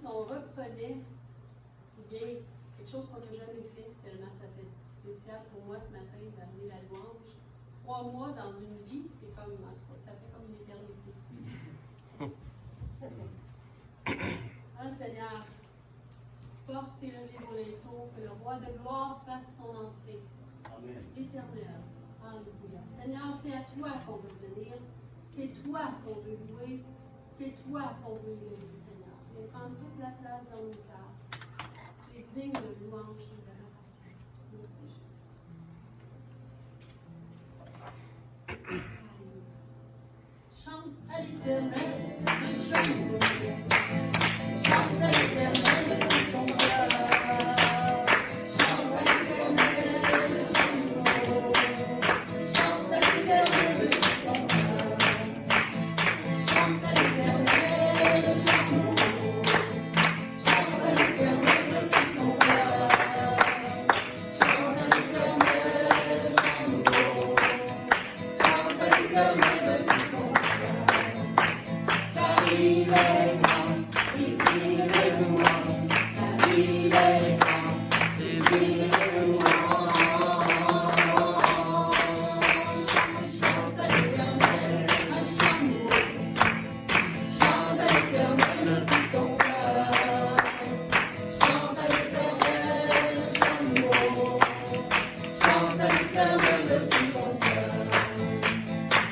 si on reprenait bien quelque chose qu'on n'a jamais fait, tellement ça fait spécial pour moi ce matin d'amener la louange. 3 mois dans une vie, c'est comme, en tout cas, ça fait comme une éternité. Ah Seigneur, porte et levez vos linteaux, que le roi de gloire fasse son entrée. Amen. L'Éternel. Alléluia. Seigneur, c'est à toi qu'on veut venir, c'est toi qu'on veut louer, c'est toi qu'on veut élever, Seigneur. Et prendre toute la place dans nos cœurs. Tu es digne de louange et d'adoration. Merci Jésus. Chante à l'Éternel un chant nouveau. Chante à l'Éternel ton cœur. Chante à l'Éternel un chant nouveau. Chante à l'Éternel ton cœur. Chante à l'Éternel un chant nouveau. Chante à l'Éternel ton cœur. Chante à l'Éternel un chant nouveau. Chante à l'Éternel. Il est grand, il digne de louange, car il est grand, il digne de louange. Chante à l'Éternel un chant nouveau, chante à l'Éternel de tout ton cœur. Chante à l'Éternel un chant nouveau, chante à l'Éternel de tout ton cœur.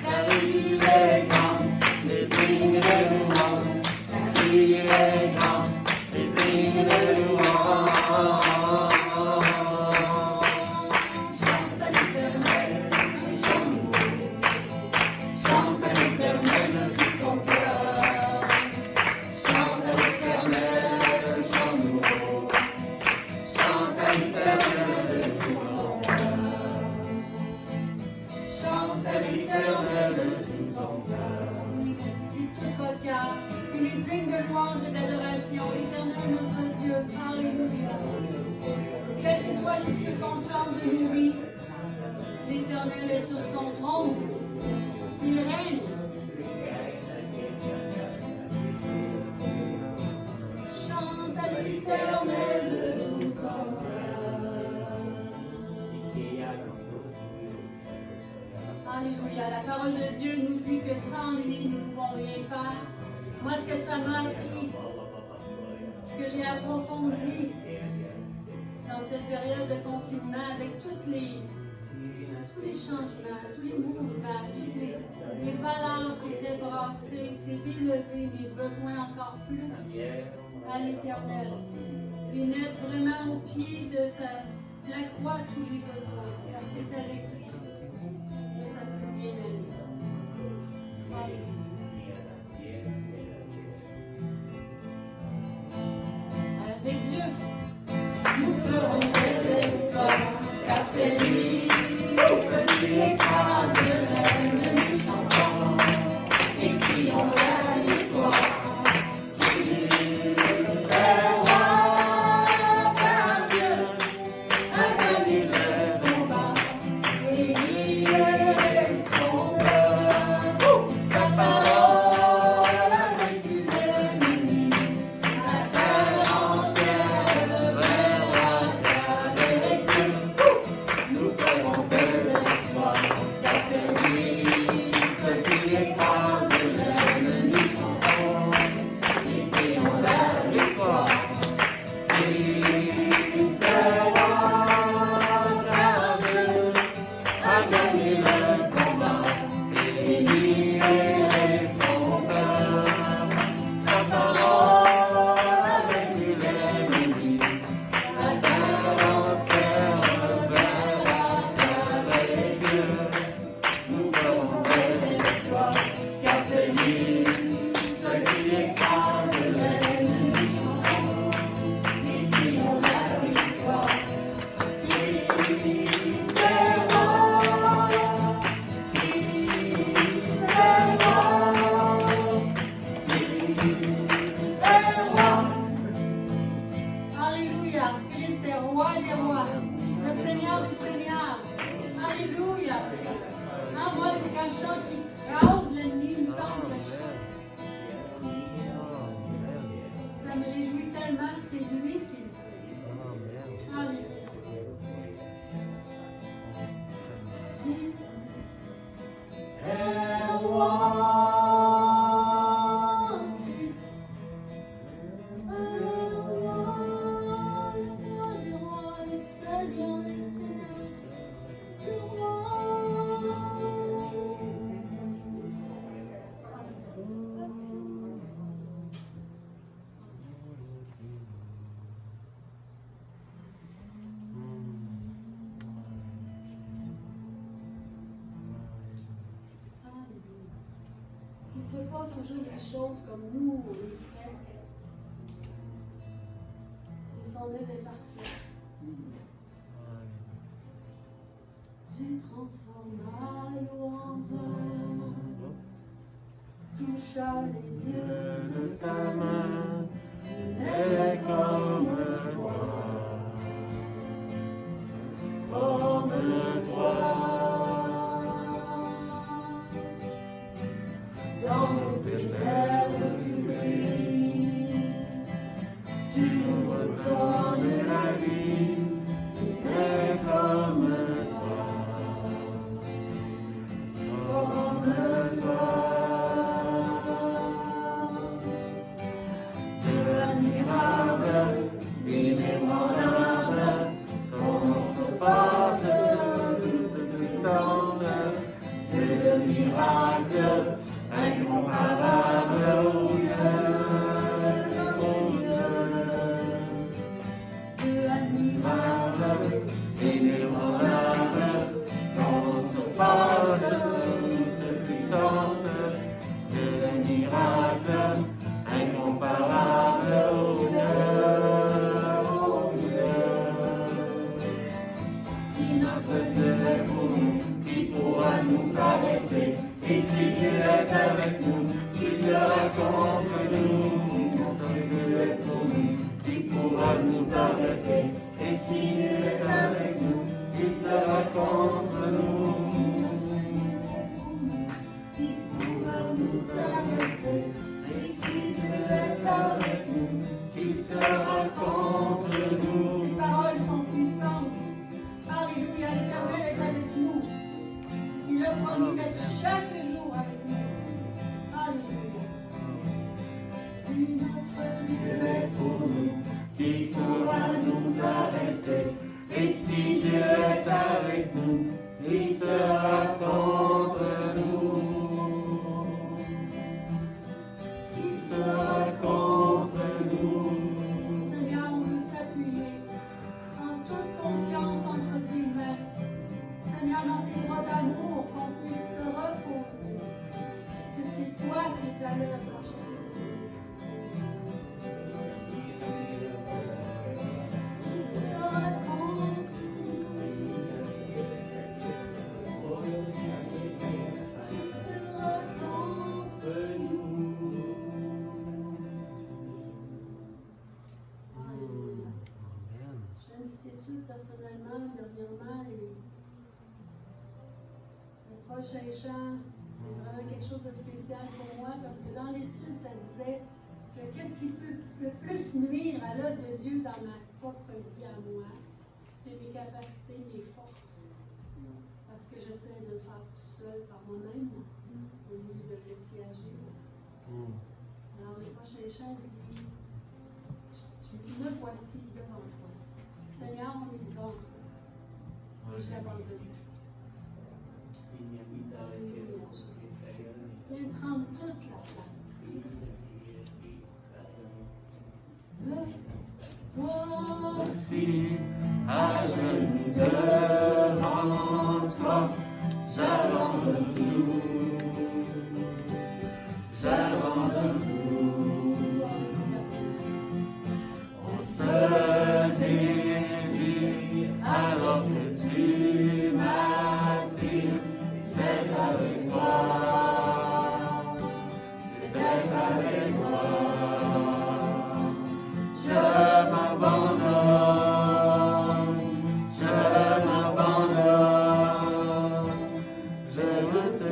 Car il est grand, il digne de louange. Il est grand, il digne de louange. Chante à l'Éternel un chant nouveau. Chante à l'Éternel de tout ton cœur. Chante à l'Éternel un chant nouveau. Chante à l'Éternel de tout ton cœur. Chante à l'Éternel de tout ton cœur. Oui, merci tout votre cœur. Il est digne de louange et d'adoration, l'Éternel notre Dieu. Alléluia. Quelles que soient les circonstances de nos vies, l'Éternel est sur son trône. Il règne. Chante à l'Éternel de tout ton cœur. Alléluia. La parole de Dieu nous dit que sans lui, nous ne pouvons rien faire. Moi, ce que ça m'a appris, ce que j'ai approfondi dans cette période de confinement, avec tous les changements, tous les mouvements, toutes les valeurs qui étaient brassées, c'est d'élever mes besoins encore plus à l'Éternel. Et mettre vraiment au pied de la croix tous les besoins, parce que c'est avec lui que ça peut bien aller. Alléluia. Avec Dieu, nous ferons des exploits, car c'est lui, celui écrase l'ennemi chantant, et crions la victoire, qui est roi, car Dieu a gagné le combat, et il est son peuple, sa parole a vaincu l'ennemi. Nous ferons de l'espoir, car c'est lui, ce qui écrase l'ennemi chantant, et crions la victoire. Christ est roi, car Dieu a gagné le combat, et libéré son peuple, sa parole a vaincu l'ennemi. La terre entière avec Dieu, nous ferons des exploits, car c'est lui, celui qui écrase l'ennemi chantant, et crions la victoire. Christ est roi, Christ est roi, Christ est roi. Alléluia, Christ est roi des rois, le Seigneur des seigneurs. Alléluia, Seigneur. Envoie quelqu'un chant qui crase l'ennemi, il me semble. Ça me réjouit tellement c'est lui qui le fait. Alléluia. Christ est roi. Christ est roi. Le roi des rois, le Seigneur des seigneurs. Le roi. Il ne fait pas toujours les choses comme nous on les fait. Et son œuvre est parfaite. Tu transformas l'eau en vin, toucha les yeux de ta main, et comme toi, forme-toi. Dans nos ténèbres tu brilles, tu nous redonnes la vie, et comme toi, Dieu admirable, inébranlable, ton surpasse toute puissance, Dieu de miracle, incomparable, oh Dieu admirable, inébranlable, ton surpasse toute puissance, Dieu de miracle, incomparable, oh Dieu. Si notre Dieu est pour nous, qui pourra nous arrêter? Et si Dieu est avec nous, qui sera contre nous? Si notre Dieu est pour nous, qui pourra nous arrêter? Et si Dieu est avec nous, qui sera contre nous? Si notre Dieu est pour nous, qui pourra nous arrêter? Et si Dieu est avec nous, qui sera contre nous? Ces paroles sont puissantes. Alléluia, l'Éternel est avec nous. Il a promis d'être chaque jour avec nous. Alléluia. Si notre Dieu est pour nous, qui pourra nous arrêter? Et si Dieu est avec nous, qui sera contre nous? Qui sera contre nous? Seigneur, on veut s'appuyer en toute confiance entre tes mains. Seigneur, dans tes bras d'amour, qu'on puisse se reposer. Que c'est toi qui es à l'œuvre. Qui sera contre nous? Qui sera contre nous? Alléluia. Je fais une petite étude personnellement, dernièrement, et le prochain chant est vraiment quelque chose de spécial pour moi parce que dans l'étude, ça disait que qu'est-ce qui peut le plus nuire à l'œuvre de Dieu dans ma propre vie à moi, c'est mes capacités, mes forces. Parce que j'essaie de le faire tout seul par moi-même, au lieu de laisser agir. Alors le prochain chant dit, me voici devant toi. Seigneur, on est devant toi. Et je l'abandonne. Alléluia, Jésus. Viens prendre toute la place. Voici à genoux devant toi, j'abandonne tout. J'abandonne tout. On se désire alors que tu m'attires. C'est avec toi, c'est d'être avec toi. Je m'abandonne, je veux te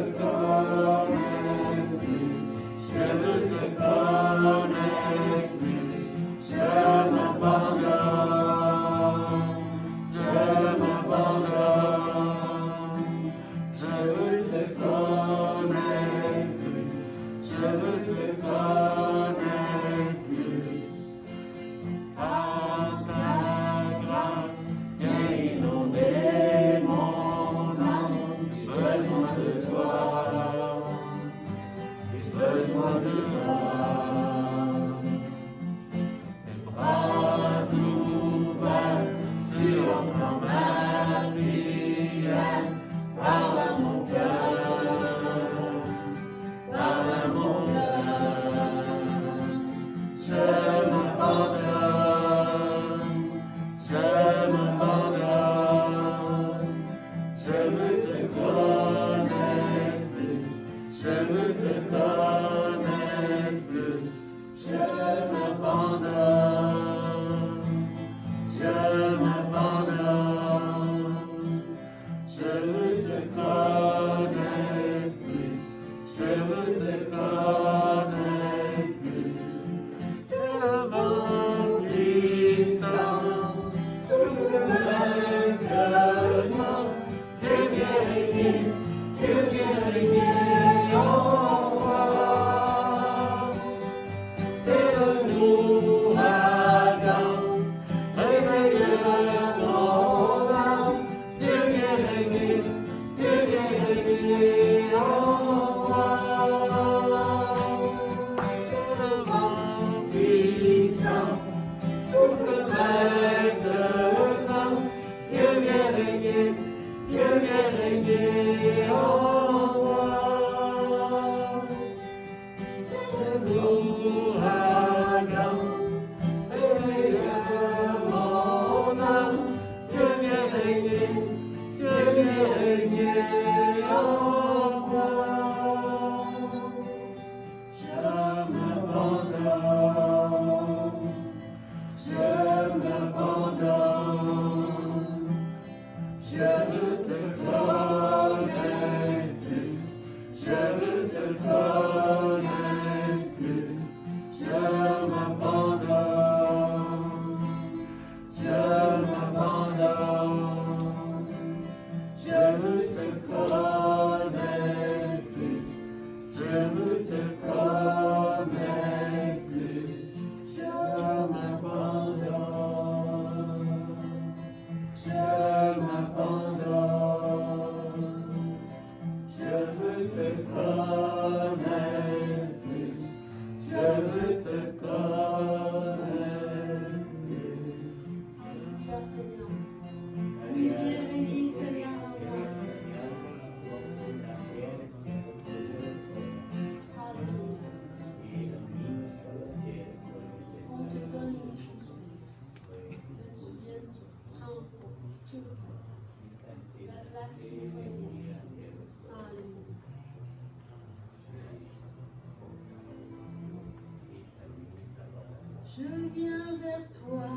Je viens vers toi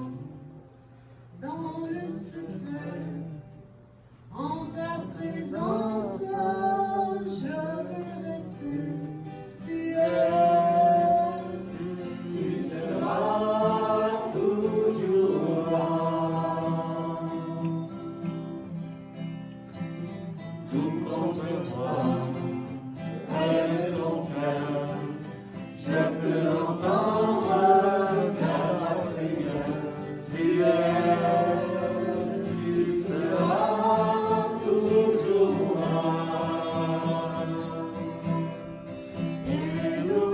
dans le secret. En ta présence, je veux rester. Tu seras toujours là. Tout contre toi, rêve ton cœur, je peux l'entendre, ta voix Seigneur, tu seras toujours là. Et nous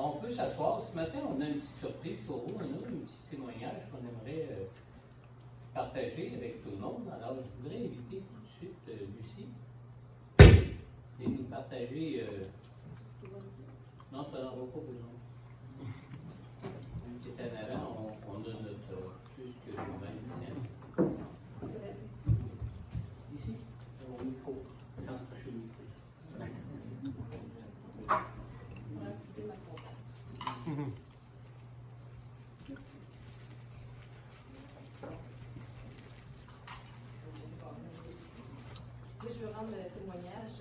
On peut s'asseoir. Ce matin, on a une petite surprise pour vous. On a un petit témoignage qu'on aimerait partager avec tout le monde. Alors, je voudrais inviter tout de suite Lucie et nous partager. Non, tu n'en auras pas besoin. Qui est en avant, on a notre plus que magicien. Ici, au micro, sans toucher le micro. Je veux rendre le témoignage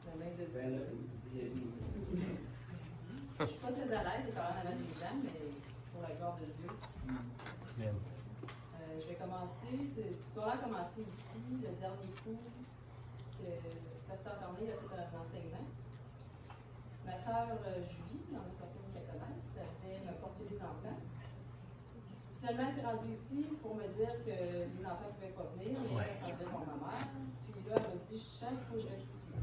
la main de Dieu. Je ne suis pas très à l'aise de parler en avant des gens, mais pour la gloire de Dieu. Je vais commencer. Cette histoire-là a commencé ici, le dernier coup que Pasteur Corneille a fait un enseignement. Ma sœur Julie, il y en a certains qui la connaissent, elle venait me porter les enfants. Finalement, elle s'est rendue ici pour me dire que les enfants ne pouvaient pas venir, mais elle ressemblait pour ma mère. Puis là, elle m'a dit, je sens qu'il faut que je reste ici.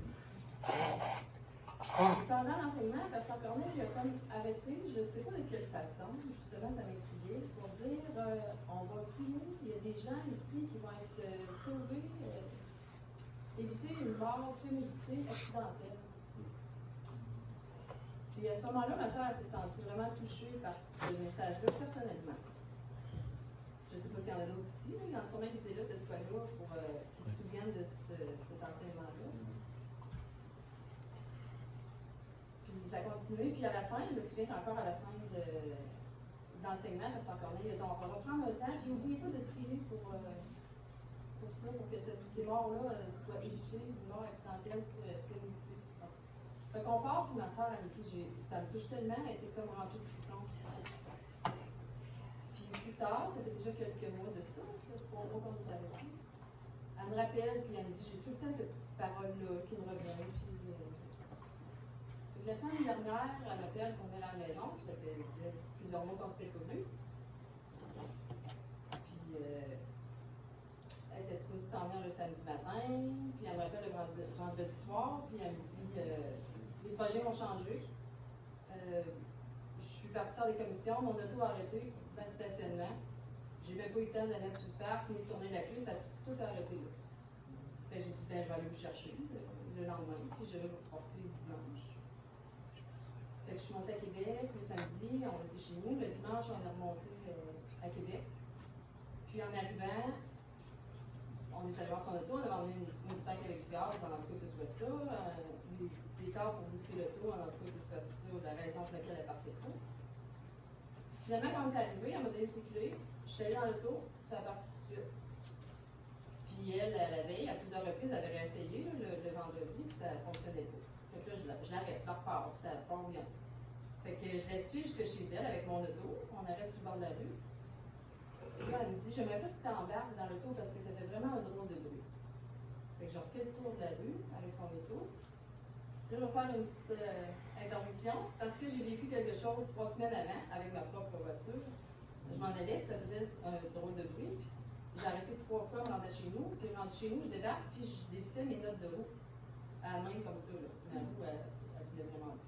Pendant l'enseignement, Pasteur Corneille il a comme arrêté, je ne sais pas de quelle façon, justement, ça m'intriguait, pour dire on va prier, il y a des gens ici qui vont être sauvés, éviter une mort préméditée, accidentelle. Puis à ce moment-là, ma soeur s'est sentie vraiment touchée par ce message-là personnellement. Je ne sais pas s'il y en a d'autres ici, mais il y en a sûrement qui étaient là cette fois-là pour qui se souviennent de cet enseignement-là. Puis ça a continué, puis à la fin, je me souviens encore à la fin d'enseignement, parce qu'encore là, il a dit on va reprendre un temps, puis n'oubliez pas de prier pour ça, pour que ces morts-là soient évitées, une mort accidentelle préméditée. Fait qu'on part, puis ma soeur, elle me dit, ça me touche tellement, elle était comme remplie de frissons. Puis plus tard, ça fait déjà quelques mois de ça, 3 mois qu'on est arrivé. Elle me rappelle, puis elle me dit, j'ai tout le temps cette parole-là qui me revient. Puis la semaine dernière, elle m'appelle qu'on est à la maison, ça fait plusieurs mois qu'on s'était pas vus. Puis elle était supposée s'en venir le samedi matin, puis elle me rappelle le vendredi soir, puis elle me dit les projets ont changé. Je suis partie faire des commissions, mon auto a arrêté dans le stationnement. J'ai même pas eu le temps de la mettre sur le parc, ni de tourner la clé, ça a tout arrêté là. Fait que j'ai dit, ben, je vais aller vous chercher le lendemain, puis je vais vous porter dimanche. Fait que je suis montée à Québec, le samedi, on était chez nous. Le dimanche, on est remonté à Québec. Puis en arrivant, on est allé voir son auto, on avait emmené une tank avec du gaz, dans tout cas que ce soit ça. Des corps pour booster l'auto, dans tout cas que ce soit ça, la raison pour laquelle elle partait pas. Finalement, quand on est arrivé, elle m'a donné ses clés. Je suis allée dans l'auto, ça a parti tout de suite. Puis elle, la veille, à plusieurs reprises, elle avait réessayé le vendredi, puis ça ne fonctionnait pas. Fait que là, je l'arrête, je repars, ça part bien. Fait que je la suis jusque chez elle avec mon auto, on arrête sur le bord de la rue. Et là, elle me dit, j'aimerais ça que tu t'embarques dans l'auto parce que ça fait vraiment un drôle de bruit. Fait que je refais le tour de la rue avec son auto. Là, je vais faire une petite intermission parce que j'ai vécu quelque chose 3 semaines avant avec ma propre voiture. Je m'en allais, ça faisait un drôle de bruit. Puis j'ai arrêté 3 fois, je rentrais chez nous. Puis je rentre chez nous, je débarque, puis je dévissais mes notes de roue à la main comme ça. Là. La roue, elle venait vraiment.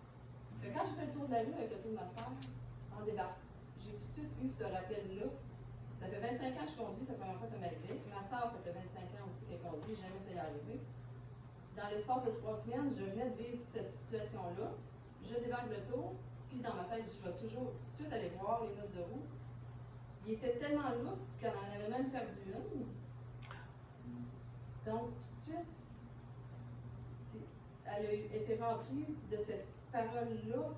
Fait que quand j'ai fait le tour de la rue avec le tour de ma soeur, en débarque, j'ai tout de suite eu ce rappel-là. Ça fait 25 ans que je conduis, c'est la première fois que ça m'est arrivé. Ma soeur, ça fait 25 ans aussi qu'elle conduit, jamais ça y est arrivé. Dans l'espace de 3 semaines, je venais de vivre cette situation-là. Je débarque le tour, puis dans ma tête, je vais toujours tout de suite aller voir les notes de roue. Il était tellement lousse qu'elle en avait même perdu une. Donc, tout de suite, elle a été remplie de cette parole-là,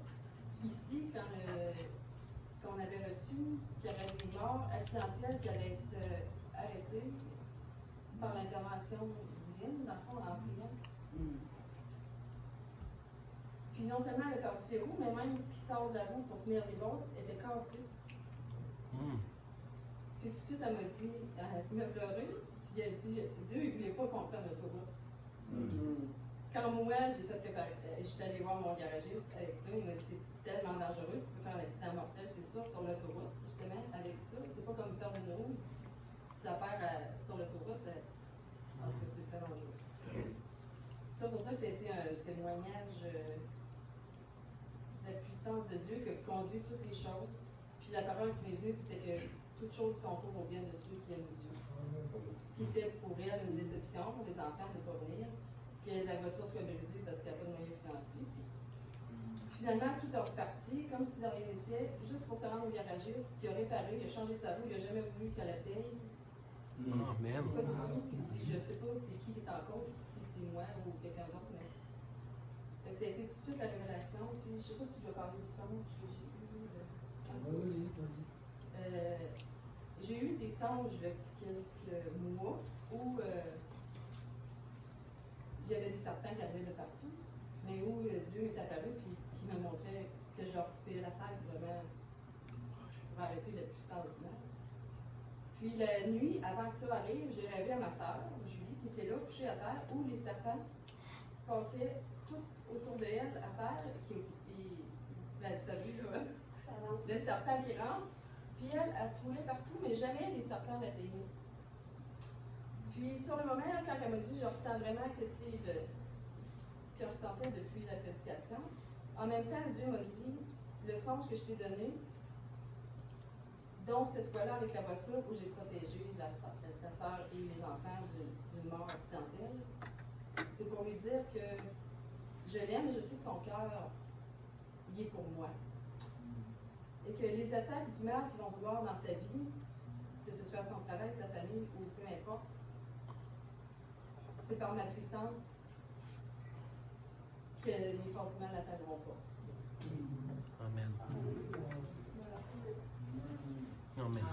ici, quand on avait reçu qu'il y avait des morts accidentelles qui allaient être arrêtées par l'intervention divine, dans le fond, en priant. Puis non seulement elle avait perdu ses roues, mais même ce qui sort de la roue pour tenir les autres était cassé. Puis tout de suite, elle m'a dit, elle s'est mis à pleurer, puis elle dit, Dieu, il ne voulait pas qu'on prenne l'autoroute. Quand moi, j'ai fait préparer, j'étais allée voir mon garagiste avec ça, il m'a dit, c'est tellement dangereux, tu peux faire un accident mortel, c'est sûr, sur l'autoroute, justement, avec ça. C'est pas comme perdre une roue, si tu la perds sur l'autoroute, en tout cas, c'est très dangereux. Ça, pour ça, c'était un témoignage de la puissance de Dieu qui conduit toutes les choses. Puis la parole qui m'est venue, c'était que toute chose concourt au bien de ceux qui aiment Dieu. Ce qui était pour elle une déception pour les enfants de ne pas venir, que la voiture soit brisée parce qu'il n'y a pas de moyens financiers. Finalement, tout est reparti, comme si de rien n'était, juste pour te rendre au garagiste, qui a réparé, il a changé sa roue, il n'a jamais voulu qu'elle la paye. Amen. Pas du tout. Il dit, je ne sais pas c'est qui est en cause, si c'est moi ou quelqu'un d'autre, mais. Fait que ça a été tout de suite la révélation. Puis je ne sais pas si je vais parler du songe que j'ai eu. J'ai eu des songes il y a quelques mois où j'avais des serpents qui arrivaient de partout, mais où Dieu est apparu et qui me montrait que je leur coupais la tête vraiment pour arrêter la puissance du mal. Puis la nuit, avant que ça arrive, j'ai rêvé à ma sœur, Julie, qui était là, couchée à terre, où les serpents passaient tout autour d'elle à terre, ben, vous savez, là, le serpent qui rentre, puis elle se roulait partout, mais jamais les serpents l'atteignaient. Puis sur le moment, quand elle m'a dit, je ressens vraiment que c'est ce qu'elle ressentait depuis la prédication, en même temps, Dieu m'a dit, le songe que je t'ai donné, donc cette fois-là avec la voiture où j'ai protégé ta sœur et les enfants d'une mort accidentelle, c'est pour lui dire que je l'aime et je sais que son cœur, il est pour moi. Et que les attaques du mal qu'ils vont vouloir dans sa vie, que ce soit son travail, sa famille ou peu importe, c'est par ma puissance que les forces du mal n'atteindront pas. Amen. Voilà. Amen.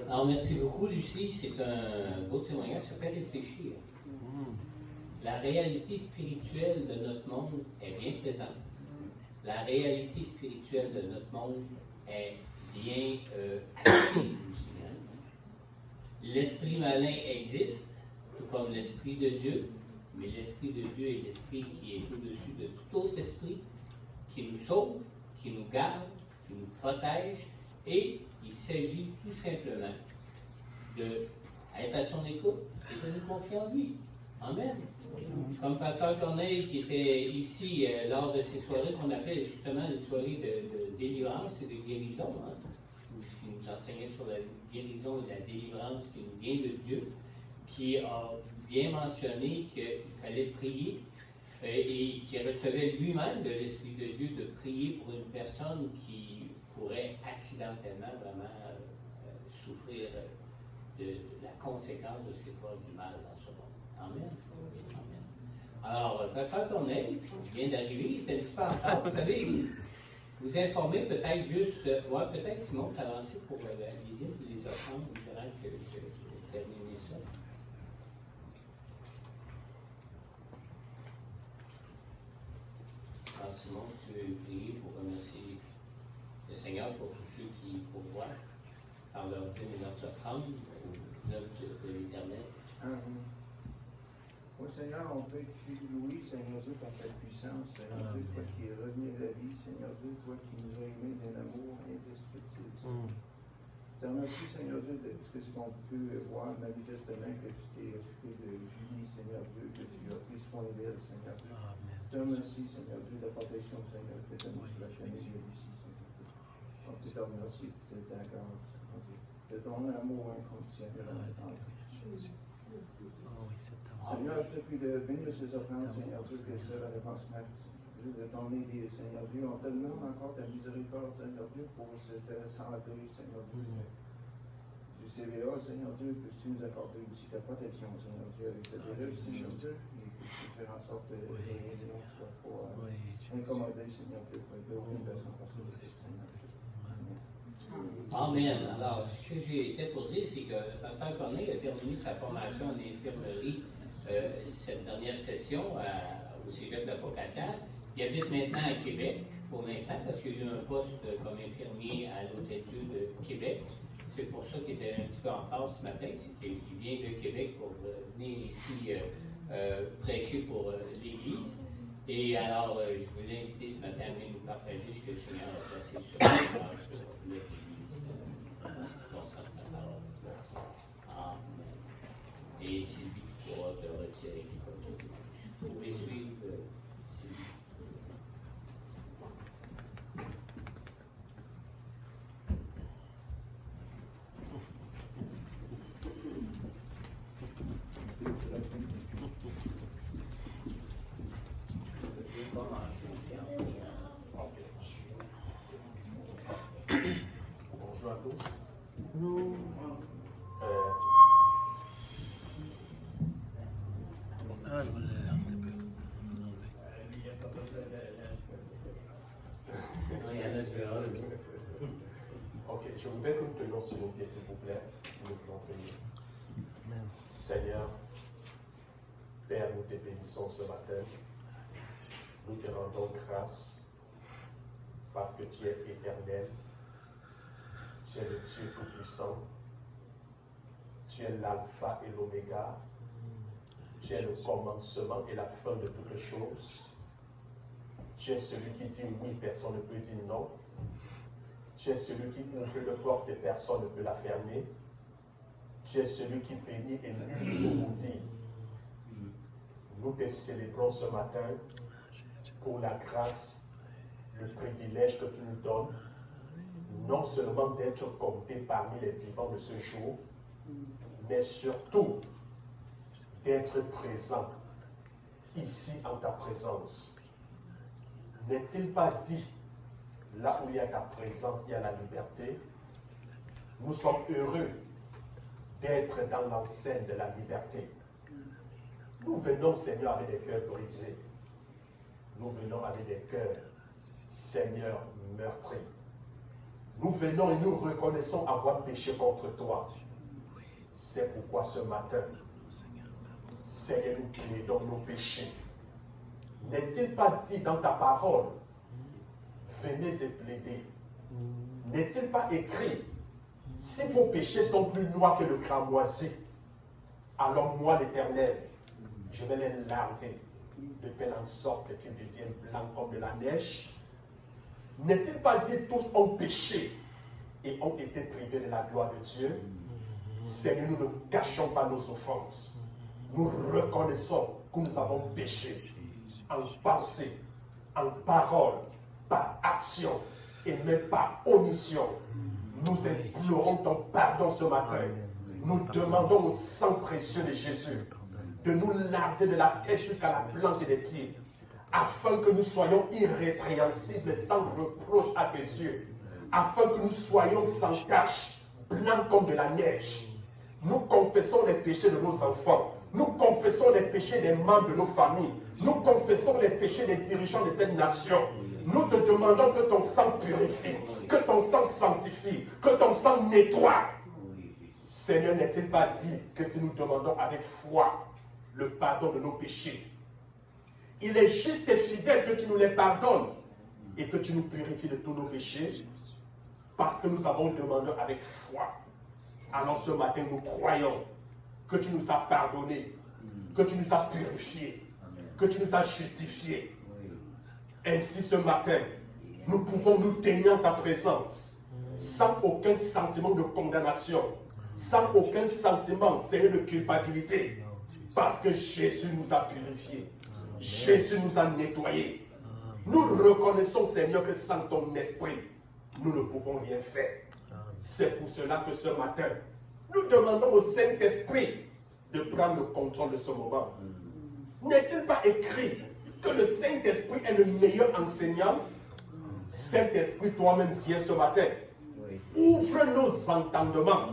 Alors, merci beaucoup, Lucie. C'est un beau témoignage. Ça fait réfléchir. La réalité spirituelle de notre monde est bien présente. La réalité spirituelle de notre monde est bien active aussi. L'esprit malin existe, tout comme l'esprit de Dieu, mais l'esprit de Dieu est l'esprit qui est au-dessus de tout autre esprit, qui nous sauve, qui nous garde, qui nous protège, et il s'agit tout simplement d'être à son écoute et de nous confier en lui. Amen. Comme Pasteur Corneille qui était ici lors de ces soirées qu'on appelait justement les soirées de délivrance et de guérison, hein, qui nous enseignait sur la guérison et la délivrance qui nous vient de Dieu, qui a bien mentionné qu'il fallait prier et qui recevait lui-même de l'Esprit de Dieu de prier pour une personne qui pourrait accidentellement vraiment souffrir de la conséquence de ces forces du mal dans ce monde. Amen. Amen. Alors, Pasteur Corneille vient d'arriver, il est un petit peu en retard. Vous savez, vous informer peut-être juste, peut-être Simon t'avancer pour les dîmes et les offrandes, durant que je termine ça. Alors Simon, si tu veux prier pour remercier le Seigneur pour tous ceux qui pourvoient par leur dîmes et leurs offrandes au œuvre de l'Éternel. Amen. Oui, Seigneur, on peut te louer, Seigneur Dieu, par ta puissance, Seigneur Dieu, toi qui es revenu à la vie, Seigneur Dieu, toi qui nous as aimés d'un amour indescriptible. Je te remercie, Seigneur Dieu, de ce qu'on peut voir manifestement, que tu t'es occupé de Julie, Seigneur Dieu, que tu as pris soin d'elle, Seigneur Dieu. Je te remercie, Seigneur Dieu, de la protection, Seigneur, que tu as mis sur la famille ici, Seigneur Dieu. Donc, je te remercie de ta grâce, Seigneur Dieu, de ton amour inconditionnel en notre vie. Seigneur, je te prie de bénir ces offrandes, Seigneur Dieu, que c'est la réponse de ton aide, Seigneur Dieu. On te demande encore ta miséricorde, Seigneur Dieu, pour cette santé, Seigneur Dieu, du CVA, Seigneur Dieu, que tu nous accordes aussi ta protection, Seigneur Dieu, avec cette virus, Seigneur Dieu, et que tu fais en sorte que les résidents ne soient pas incommodés, Seigneur Dieu, pour aucune façon possible, Seigneur Dieu. Amen. Alors, ce que j'étais pour dire, c'est que Pasteur Corneille a terminé sa formation en infirmerie cette dernière session au Cégep de Pocatière. Il habite maintenant à Québec pour l'instant parce qu'il y a eu un poste comme infirmier à l'Hôtel-Dieu de Québec. C'est pour ça qu'il était un petit peu en retard ce matin, c'est qu'il vient de Québec pour venir ici prêcher pour l'Église. Et alors, je voulais l'inviter ce matin à venir nous partager ce que le Seigneur a placé sur le cœur pour l'Église. C'est pour ça de sa parole. Merci. Amen. Et Sylvie, tu pourras te retirer les côtés du dimanche. Vous pouvez suivre tous. Ah, je voulais un petit peu. Non, il y en a déjà un, là. Ok, je voudrais que nous tenions sur nos pieds, s'il vous plaît. Nous voulons prier. Amen. Seigneur, Père, nous te bénissons ce matin. Nous te rendons grâce parce que tu es éternel. Tu es le Dieu Tout-Puissant. Tu es l'alpha et l'oméga. Tu es le commencement et la fin de toutes choses. Tu es celui qui dit oui, personne ne peut dire non. Tu es celui qui ouvre la porte et personne ne peut la fermer. Tu es celui qui bénit et nul ne peut maudire. Nous te célébrons ce matin pour la grâce, le privilège que tu nous donnes, non seulement d'être compté parmi les vivants de ce jour, mais surtout d'être présent ici en ta présence. N'est-il pas dit, là où il y a ta présence, il y a la liberté? Nous sommes heureux d'être dans l'enceinte de la liberté. Nous venons, Seigneur, avec des cœurs brisés. Nous venons avec des cœurs, Seigneur, meurtris. Nous venons et nous reconnaissons avoir péché contre toi. C'est pourquoi ce matin, Seigneur, nous plaidons nos péchés. N'est-il pas dit dans ta parole, venez et plaidez? N'est-il pas écrit, si vos péchés sont plus noirs que le cramoisi, alors moi, l'Éternel, je vais les laver de telle en sorte qu'ils deviennent blancs comme de la neige? N'est-il pas dit, tous ont péché et ont été privés de la gloire de Dieu? Seigneur, nous ne cachons pas nos offenses. Nous reconnaissons que nous avons péché en pensée, en parole, par action et même par omission. Nous implorons ton pardon ce matin. Nous demandons au sang précieux de Jésus de nous laver de la tête jusqu'à la plante des pieds, afin que nous soyons irrépréhensibles, sans reproche à tes yeux, afin que nous soyons sans tache, blancs comme de la neige. Nous confessons les péchés de nos enfants, nous confessons les péchés des membres de nos familles, nous confessons les péchés des dirigeants de cette nation. Nous te demandons que ton sang purifie, que ton sang sanctifie, que ton sang nettoie. Seigneur, n'est-il pas dit que si nous demandons avec foi le pardon de nos péchés, il est juste et fidèle que tu nous les pardonnes et que tu nous purifies de tous nos péchés, parce que nous avons demandé avec foi. Alors ce matin, nous croyons que tu nous as pardonnés, que tu nous as purifiés, que tu nous as justifiés. Ainsi ce matin, nous pouvons nous tenir en ta présence, sans aucun sentiment de condamnation, sans aucun sentiment, Seigneur, de culpabilité, parce que Jésus nous a purifiés, Jésus nous a nettoyés. Nous reconnaissons, Seigneur, que sans ton esprit, nous ne pouvons rien faire. C'est pour cela que ce matin, nous demandons au Saint-Esprit de prendre le contrôle de ce moment. N'est-il pas écrit que le Saint-Esprit est le meilleur enseignant? Saint-Esprit, toi-même, viens ce matin. Ouvre nos entendements.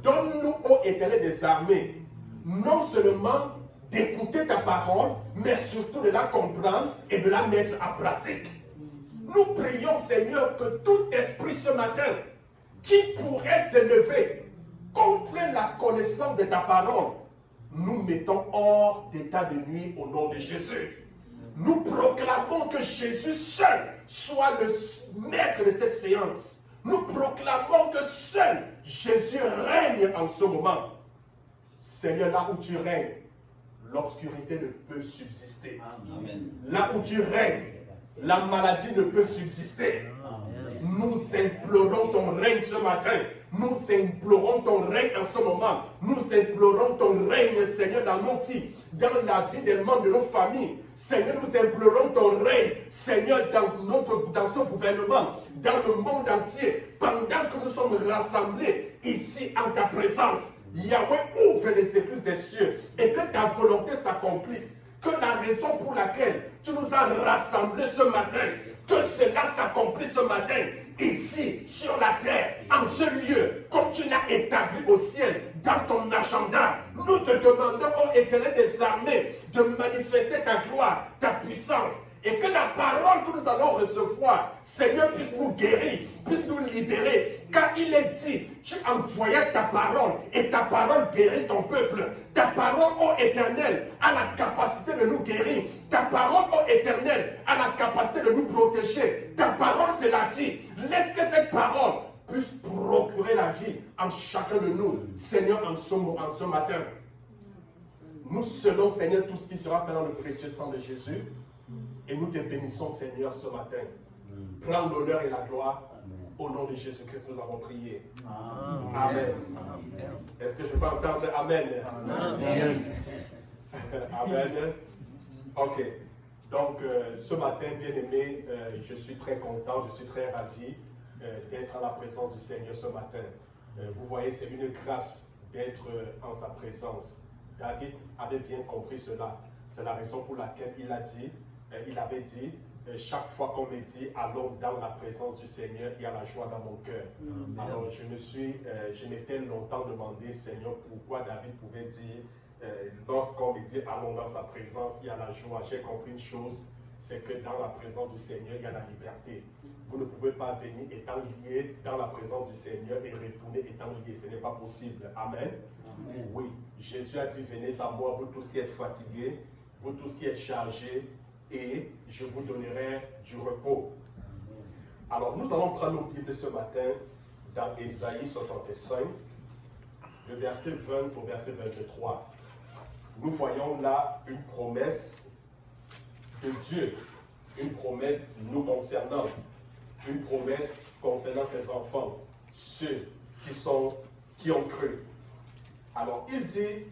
Donne-nous, ô Éternel des armées, non seulement d'écouter ta parole, mais surtout de la comprendre et de la mettre en pratique. Nous prions, Seigneur, que tout esprit ce matin qui pourrait s'élever contre la connaissance de ta parole, nous mettons hors d'état de nuit au nom de Jésus. Nous proclamons que Jésus seul soit le maître de cette séance. Nous proclamons que seul Jésus règne en ce moment. Seigneur, là où tu règnes, l'obscurité ne peut subsister. Amen. Là où tu règnes, la maladie ne peut subsister. Amen. Nous implorons ton règne ce matin. Nous implorons ton règne en ce moment. Nous implorons ton règne, Seigneur, dans nos vies, dans la vie des membres de nos familles. Seigneur, nous implorons ton règne, Seigneur, dans ce gouvernement, dans le monde entier, pendant que nous sommes rassemblés ici en ta présence. Yahweh, ouvre les écluses des cieux et que ta volonté s'accomplisse. Que la raison pour laquelle tu nous as rassemblés ce matin, que cela s'accomplisse ce matin, ici, sur la terre, en ce lieu, comme tu l'as établi au ciel, dans ton agenda. Nous te demandons, ô Éternel des armées, de manifester ta gloire, ta puissance, et que la parole que nous allons recevoir, Seigneur, puisse nous guérir, puisse nous libérer. Car il est dit, tu envoyais ta parole, et ta parole guérit ton peuple. Ta parole, ô Éternel, a la capacité de nous guérir. Ta parole, ô Éternel, a la capacité de nous protéger. Ta parole, c'est la vie. Laisse que cette parole puisse procurer la vie en chacun de nous, Seigneur, en ce matin. Nous selon, Seigneur, tout ce qui sera fait dans le précieux sang de Jésus. Et nous te bénissons, Seigneur, ce matin. Prends l'honneur et la gloire. Au nom de Jésus-Christ, nous avons prié. Amen. Est-ce que je peux entendre Amen? Amen. Amen. Ok. Donc, ce matin, bien-aimé, je suis très content, je suis très ravi d'être à la présence du Seigneur ce matin. Vous voyez, c'est une grâce d'être en sa présence. David avait bien compris cela. C'est la raison pour laquelle il avait dit, chaque fois qu'on me dit, allons dans la présence du Seigneur, il y a la joie dans mon cœur. Alors, je m'étais longtemps demandé, Seigneur, pourquoi David pouvait dire, lorsqu'on me dit, allons dans sa présence, il y a la joie. J'ai compris une chose, c'est que dans la présence du Seigneur, il y a la liberté. Vous ne pouvez pas venir étant lié dans la présence du Seigneur et retourner étant lié. Ce n'est pas possible. Amen. Amen. Oui, Jésus a dit, venez à moi, vous tous qui êtes fatigués, vous tous qui êtes chargés, et je vous donnerai du repos. Alors, nous allons prendre nos Bibles ce matin dans Ésaïe 65, le verset 20 au verset 23. Nous voyons là une promesse de Dieu, une promesse nous concernant, une promesse concernant ses enfants, ceux qui ont cru. Alors, il dit,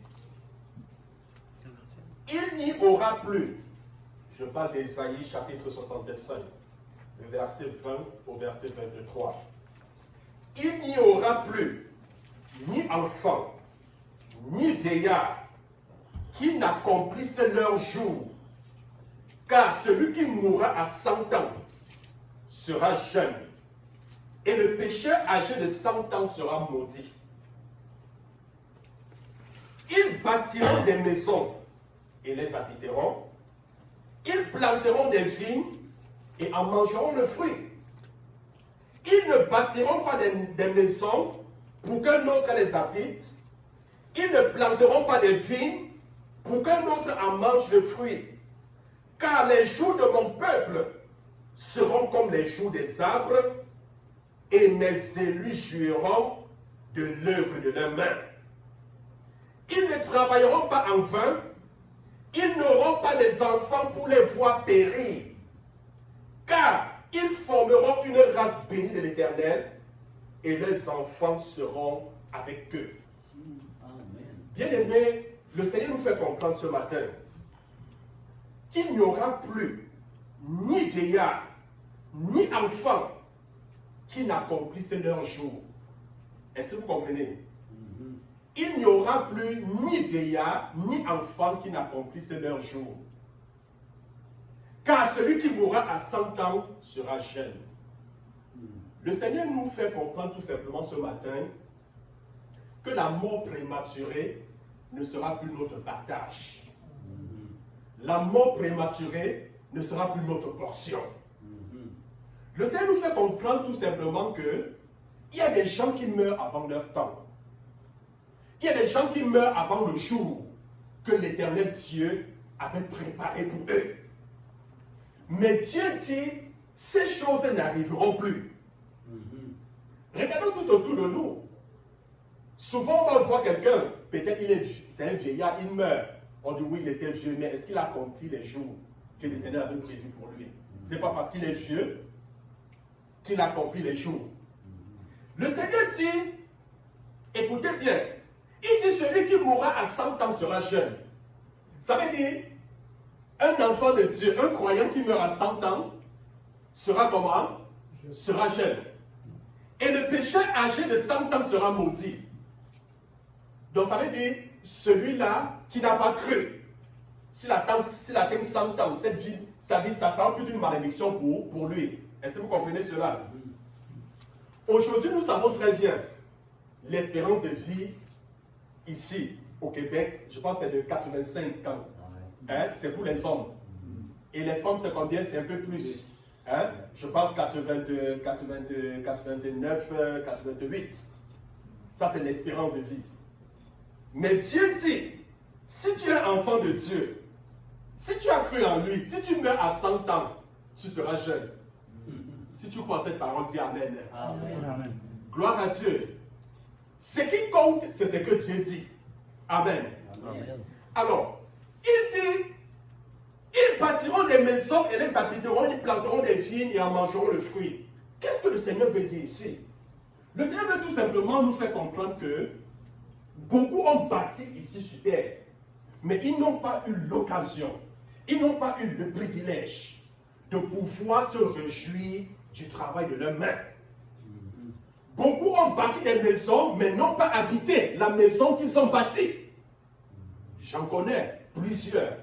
il n'y aura plus. Je parle d'Ésaïe chapitre 65, le verset 20 au verset 23. Il n'y aura plus ni enfant, ni vieillard qui n'accomplissent leur jour, car celui qui mourra à 100 ans sera jeune, et le pécheur âgé de 100 ans sera maudit. Ils bâtiront des maisons et les habiteront. Ils planteront des vignes et en mangeront le fruit. Ils ne bâtiront pas des maisons pour qu'un autre les habite. Ils ne planteront pas des vignes pour qu'un autre en mange le fruit. Car les jours de mon peuple seront comme les jours des arbres, et mes élus jouiront de l'œuvre de leurs mains. Ils ne travailleront pas en vain. Ils n'auront pas des enfants pour les voir périr, car ils formeront une race bénie de l'Éternel, et leurs enfants seront avec eux. Bien-aimés, le Seigneur nous fait comprendre ce matin qu'il n'y aura plus ni vieillard, ni enfant qui n'accomplissent leur jour. Est-ce que vous comprenez? Il n'y aura plus ni vieillard, ni enfant qui n'accomplissent leur jour. Car celui qui mourra à 100 ans sera jeune. Le Seigneur nous fait comprendre tout simplement ce matin que la mort prématurée ne sera plus notre partage. La mort prématurée ne sera plus notre portion. Le Seigneur nous fait comprendre tout simplement que il y a des gens qui meurent avant leur temps. Il y a des gens qui meurent avant le jour que l'Éternel Dieu avait préparé pour eux. Mais Dieu dit, ces choses n'arriveront plus. Regardons tout autour de nous. Souvent, on voit quelqu'un, peut-être c'est un vieillard, il meurt. On dit oui, il était vieux, mais est-ce qu'il a accompli les jours que l'Éternel avait prévus pour lui? Ce n'est pas parce qu'il est vieux qu'il accomplit les jours. Le Seigneur dit, écoutez bien, il dit celui qui mourra à 100 ans sera jeune. Ça veut dire, un enfant de Dieu, un croyant qui meurt à 100 ans, sera comment? Sera jeune. Et le pécheur âgé de 100 ans sera maudit. Donc ça veut dire, celui-là qui n'a pas cru, s'il atteint 100 ans, cette vie, c'est-à-dire ça sera plus d'une malédiction pour lui. Est-ce que vous comprenez cela? Aujourd'hui, nous savons très bien l'espérance de vie ici, au Québec, je pense que c'est de 85 ans. Hein? C'est pour les hommes. Et les femmes, c'est combien? C'est un peu plus. Hein? Je pense 82, 82, 89, 88. Ça, c'est l'espérance de vie. Mais Dieu dit, si tu es enfant de Dieu, si tu as cru en lui, si tu meurs à 100 ans, tu seras jeune. Si tu crois cette parole, dis Amen. Amen. Gloire à Dieu. Ce qui compte, c'est ce que Dieu dit. Amen. Amen. Alors, il dit, ils bâtiront des maisons et les habiteront, ils planteront des vignes et en mangeront le fruit. Qu'est-ce que le Seigneur veut dire ici? Le Seigneur veut tout simplement nous faire comprendre que beaucoup ont bâti ici sur terre, mais ils n'ont pas eu l'occasion, ils n'ont pas eu le privilège de pouvoir se réjouir du travail de leurs mains. Beaucoup ont bâti des maisons, mais n'ont pas habité la maison qu'ils ont bâtie. J'en connais plusieurs.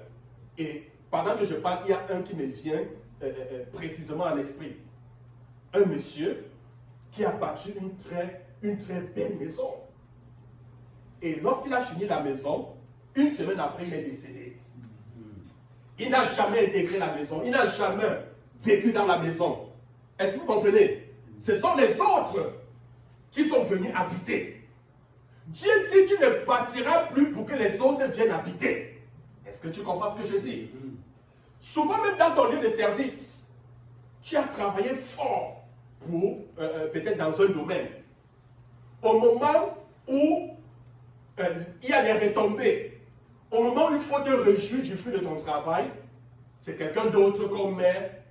Et pendant que je parle, il y a un qui me vient précisément à l'esprit. Un monsieur qui a bâti une très belle maison. Et lorsqu'il a fini la maison, une semaine après, il est décédé. Il n'a jamais intégré la maison. Il n'a jamais vécu dans la maison. Est-ce que vous comprenez? Ce sont les autres qui sont venus habiter. Dieu dit, tu ne bâtiras plus pour que les autres viennent habiter. Est-ce que tu comprends ce que je dis? Souvent, même dans ton lieu de service, tu as travaillé fort pour, peut-être dans un domaine. Au moment où il y a des retombées, au moment où il faut te réjouir du fruit de ton travail, c'est quelqu'un d'autre qu'on met,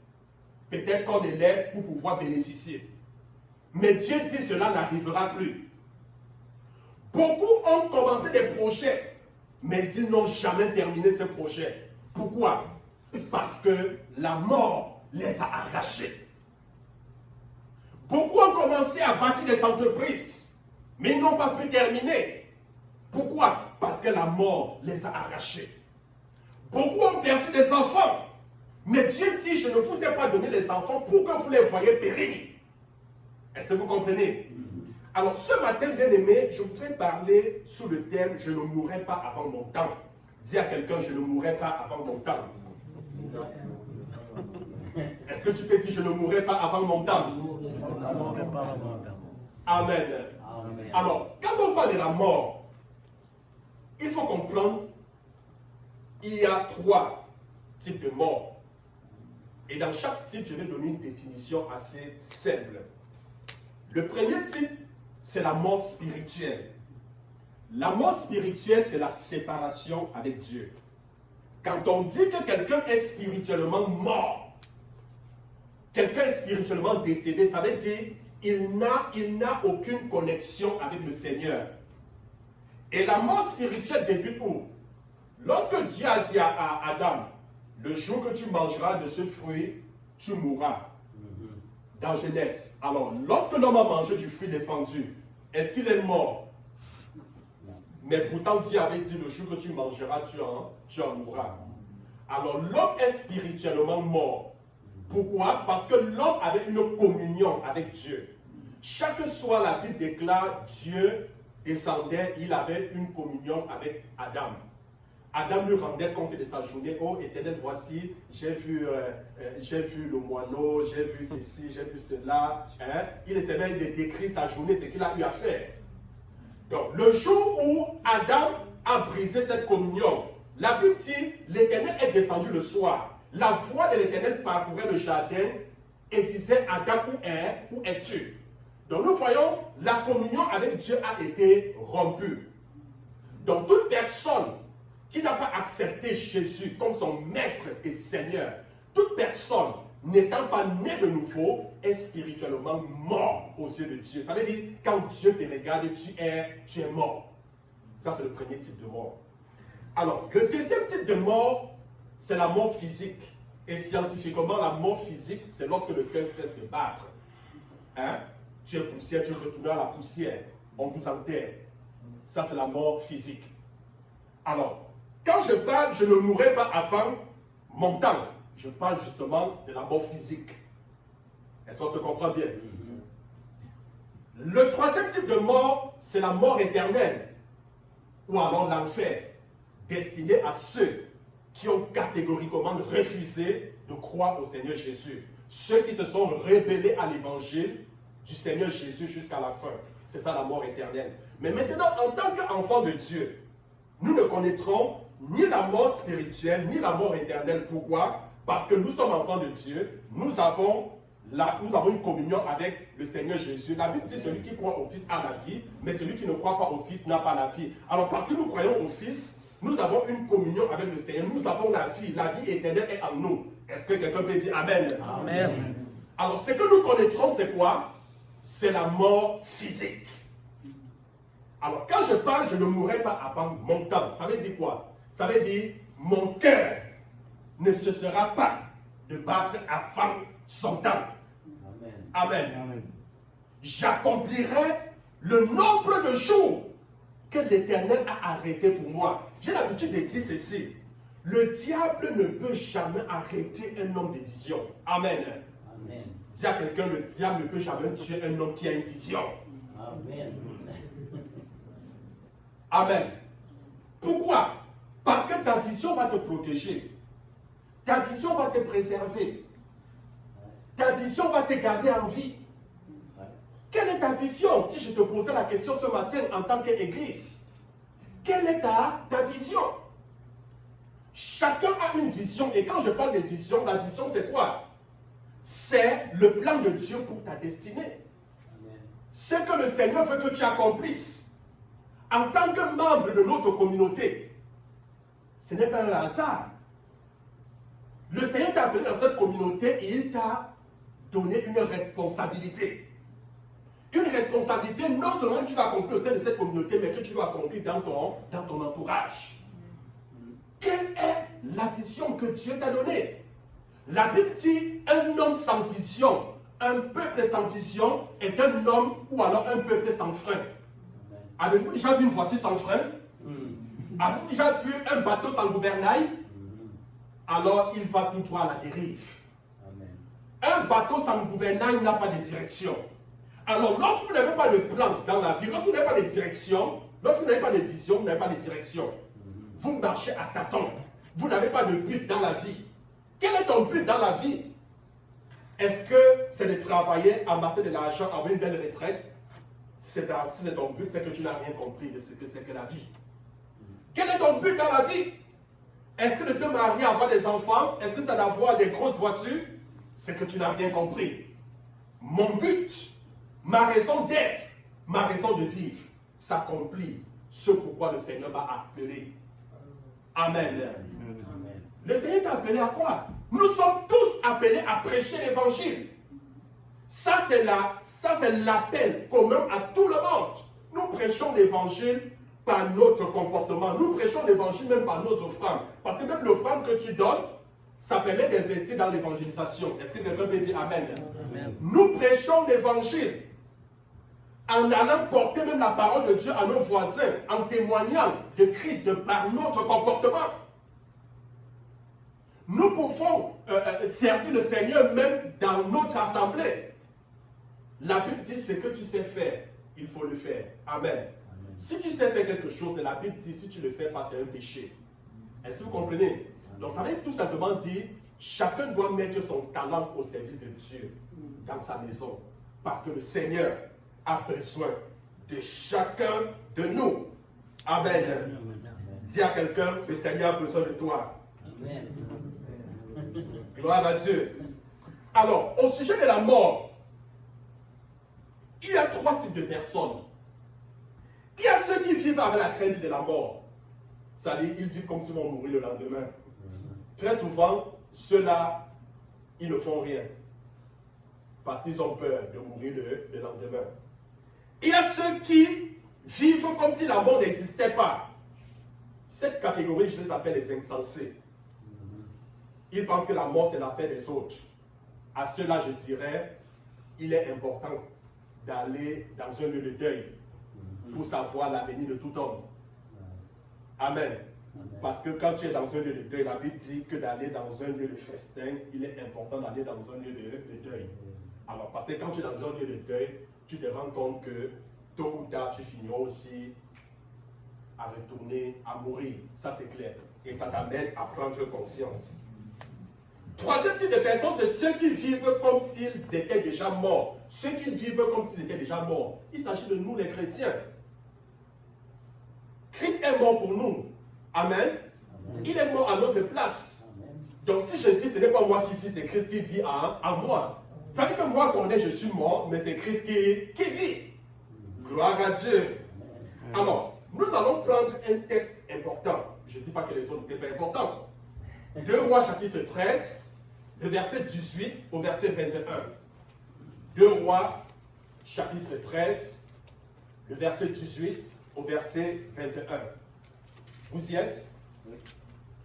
peut-être qu'on élève pour pouvoir bénéficier. Mais Dieu dit cela n'arrivera plus. Beaucoup ont commencé des projets, mais ils n'ont jamais terminé ces projets. Pourquoi? Parce que la mort les a arrachés. Beaucoup ont commencé à bâtir des entreprises, mais ils n'ont pas pu terminer. Pourquoi? Parce que la mort les a arrachés. Beaucoup ont perdu des enfants, mais Dieu dit, je ne vous ai pas donné les enfants pour que vous les voyez périr. Est-ce que vous comprenez? Alors, ce matin, bien aimé, je voudrais parler sous le thème « Je ne mourrai pas avant mon temps ». Dis à quelqu'un « Je ne mourrai pas avant mon temps ». Est-ce que tu peux dire « Je ne mourrai pas avant mon temps ». Amen. Alors, quand on parle de la mort, il faut comprendre, il y a 3 types de mort. Et dans chaque type, je vais donner une définition assez simple. Le premier type, c'est la mort spirituelle. La mort spirituelle, c'est la séparation avec Dieu. Quand on dit que quelqu'un est spirituellement mort, quelqu'un est spirituellement décédé, ça veut dire il n'a aucune connexion avec le Seigneur. Et la mort spirituelle débute où? Lorsque Dieu a dit à Adam, le jour que tu mangeras de ce fruit, tu mourras. Dans Genèse. Alors, lorsque l'homme a mangé du fruit défendu, est-ce qu'il est mort? Mais pourtant, Dieu avait dit, le jour que tu mangeras, tu en mourras. Alors, l'homme est spirituellement mort. Pourquoi? Parce que l'homme avait une communion avec Dieu. Chaque soir, la Bible déclare, Dieu descendait, il avait une communion avec Adam. Adam lui rendait compte de sa journée. Oh Éternel, voici, j'ai vu le moineau, j'ai vu ceci, j'ai vu cela. Hein? Il essayait de décrire sa journée, ce qu'il a eu à faire. Donc, le jour où Adam a brisé cette communion, la Bible dit, l'Éternel est descendu le soir. La voix de l'Éternel parcourait le jardin et disait, Adam, où es-tu? Donc, nous voyons, la communion avec Dieu a été rompue. Donc, toute personne qui n'a pas accepté Jésus comme son maître et Seigneur, toute personne n'étant pas née de nouveau est spirituellement mort aux yeux de Dieu. Ça veut dire, quand Dieu te regarde, tu es mort. Ça, c'est le premier type de mort. Alors, le deuxième type de mort, c'est la mort physique. Et scientifiquement, la mort physique, c'est lorsque le cœur cesse de battre. Hein? Tu es poussière, tu retournes à la poussière. On vous enterre. Ça, c'est la mort physique. Alors, quand je parle, je ne mourrai pas avant mon temps. Je parle justement de la mort physique. Est-ce qu'on se comprend bien? Le troisième type de mort, c'est la mort éternelle, ou alors l'enfer, destiné à ceux qui ont catégoriquement refusé de croire au Seigneur Jésus. Ceux qui se sont rebellés à l'évangile du Seigneur Jésus jusqu'à la fin. C'est ça la mort éternelle. Mais maintenant, en tant qu'enfants de Dieu, nous ne connaîtrons ni la mort spirituelle, ni la mort éternelle. Pourquoi? Parce que nous sommes enfants de Dieu, nous avons une communion avec le Seigneur Jésus. La Bible dit celui qui croit au Fils a la vie, mais celui qui ne croit pas au Fils n'a pas la vie. Alors parce que nous croyons au Fils, nous avons une communion avec le Seigneur, nous avons la vie éternelle est en nous. Est-ce que quelqu'un peut dire Amen? Amen. Alors ce que nous connaîtrons, c'est quoi? C'est la mort physique. Alors quand je parle, je ne mourrai pas avant mon temps. Ça veut dire quoi? Ça veut dire mon cœur ne cessera pas de battre avant son temps. Amen. Amen. J'accomplirai le nombre de jours que l'Éternel a arrêté pour moi. J'ai l'habitude de dire ceci. Le diable ne peut jamais arrêter un homme de vision. Amen. Amen. Dis à quelqu'un, le diable ne peut jamais tuer un homme qui a une vision. Amen. Amen. Pourquoi? Parce que ta vision va te protéger. Ta vision va te préserver. Ta vision va te garder en vie. Quelle est ta vision? Si je te posais la question ce matin en tant qu'église, quelle est ta vision? Chacun a une vision. Et quand je parle de vision, la vision c'est quoi? C'est le plan de Dieu pour ta destinée. Ce que le Seigneur veut que tu accomplisses. En tant que membre de notre communauté, ce n'est pas un hasard. Le Seigneur t'a appelé dans cette communauté et il t'a donné une responsabilité. Une responsabilité, non seulement que tu dois accomplir au sein de cette communauté, mais que tu dois accomplir dans ton entourage. Quelle est la vision que Dieu t'a donnée? La Bible dit, un homme sans vision, un peuple sans vision est un homme ou alors un peuple sans frein. Avez-vous déjà vu une voiture sans frein? Avez-vous déjà vu un bateau sans gouvernail? Alors il va tout droit à la dérive. Un bateau sans gouvernail n'a pas de direction. Alors lorsque vous n'avez pas de plan dans la vie, lorsque vous n'avez pas de direction, lorsque vous n'avez pas de vision, vous n'avez pas de direction. Vous marchez à tâtons. Vous n'avez pas de but dans la vie. Quel est ton but dans la vie? Est-ce que c'est de travailler, amasser de l'argent, avoir une belle retraite? Si c'est ton but, c'est que tu n'as rien compris de ce que c'est que la vie. Quel est ton but dans la vie? Est-ce que de te marier, avoir des enfants? Est-ce que c'est d'avoir des grosses voitures? C'est que tu n'as rien compris. Mon but, ma raison d'être, ma raison de vivre, s'accomplit ce pourquoi le Seigneur m'a appelé. Amen. Amen. Le Seigneur t'a appelé à quoi? Nous sommes tous appelés à prêcher l'évangile. Ça, c'est l'appel commun à tout le monde. Nous prêchons l'évangile par notre comportement. Nous prêchons l'évangile même par nos offrandes. Parce que même l'offrande que tu donnes, ça permet d'investir dans l'évangélisation. Est-ce que quelqu'un peut dire Amen? Amen. Nous prêchons l'évangile en allant porter même la parole de Dieu à nos voisins, en témoignant de Christ par notre comportement. Nous pouvons servir le Seigneur même dans notre assemblée. La Bible dit ce que tu sais faire, il faut le faire. Amen. Amen. Si tu sais faire quelque chose, la Bible dit si tu le fais pas, c'est un péché. Est-ce que vous comprenez? Donc ça veut tout simplement dire, chacun doit mettre son talent au service de Dieu dans sa maison. Parce que le Seigneur a besoin de chacun de nous. Amen. Amen. Dis à quelqu'un, le Seigneur a besoin de toi. Amen. Gloire à Dieu. Alors, au sujet de la mort, il y a 3 types de personnes. Il y a ceux qui vivent avec la crainte de la mort. C'est-à-dire, ils vivent comme s'ils vont mourir le lendemain. Très souvent, ceux-là, ils ne font rien. Parce qu'ils ont peur de mourir le lendemain. Il y a ceux qui vivent comme si la mort n'existait pas. Cette catégorie, je les appelle les insensés. Ils pensent que la mort, c'est l'affaire des autres. À ceux-là, je dirais, il est important d'aller dans un lieu de deuil pour savoir l'avenir de tout homme. Amen. Parce que quand tu es dans un lieu de deuil, la Bible dit que d'aller dans un lieu de festin, il est important d'aller dans un lieu de deuil. Alors, parce que quand tu es dans un lieu de deuil, tu te rends compte que tôt ou tard, tu finiras aussi à retourner à mourir. Ça, c'est clair. Et ça t'amène à prendre conscience. Troisième type de personnes, c'est ceux qui vivent comme s'ils étaient déjà morts. Ceux qui vivent comme s'ils étaient déjà morts. Il s'agit de nous, les chrétiens. Christ est mort pour nous. Amen. Amen. Il est mort à notre place. Amen. Donc si je dis, ce n'est pas moi qui vis, c'est Christ qui vit en moi. Ça veut dire que moi, quand je suis mort, mais c'est Christ qui vit. Gloire à Dieu. Alors, nous allons prendre un texte important. Je ne dis pas que les autres n'étaient pas importants. 2 Rois chapitre 13, le verset 18 au verset 21. 2 Rois chapitre 13, le verset 18 au verset 21. Vous y êtes? Oui.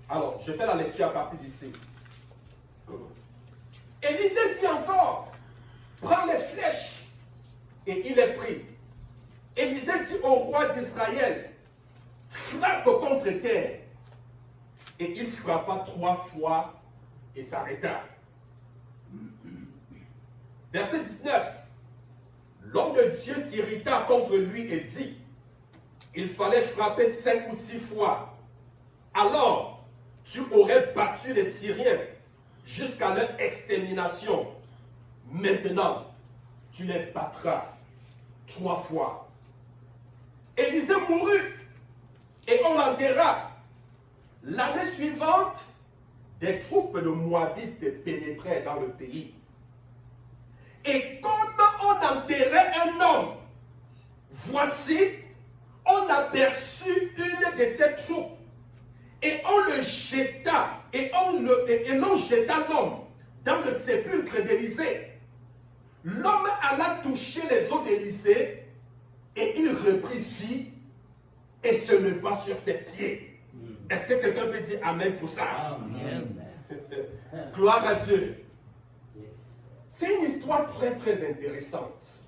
Alors, je fais la lecture à partir d'ici. Élisée dit encore, prends les flèches. Et il les prit. Élisée dit au roi d'Israël, frappe contre terre. Et il frappa 3 fois et s'arrêta. Verset 19. L'homme de Dieu s'irrita contre lui et dit, il fallait frapper 5 ou 6 fois. Alors, tu aurais battu les Syriens jusqu'à leur extermination. Maintenant, tu les battras 3 fois. Élisée mourut et on l'enterra. L'année suivante, des troupes de Moabites pénétrèrent dans le pays. Et quand on enterrait un homme, voici, on aperçut une de ces troupes. Et on le jeta, et l'on jeta l'homme dans le sépulcre d'Élisée. L'homme alla toucher les os d'Élisée, et il reprit vie, et se leva sur ses pieds. Est-ce que quelqu'un peut dire Amen pour ça? Amen. Gloire à Dieu. C'est une histoire très très intéressante.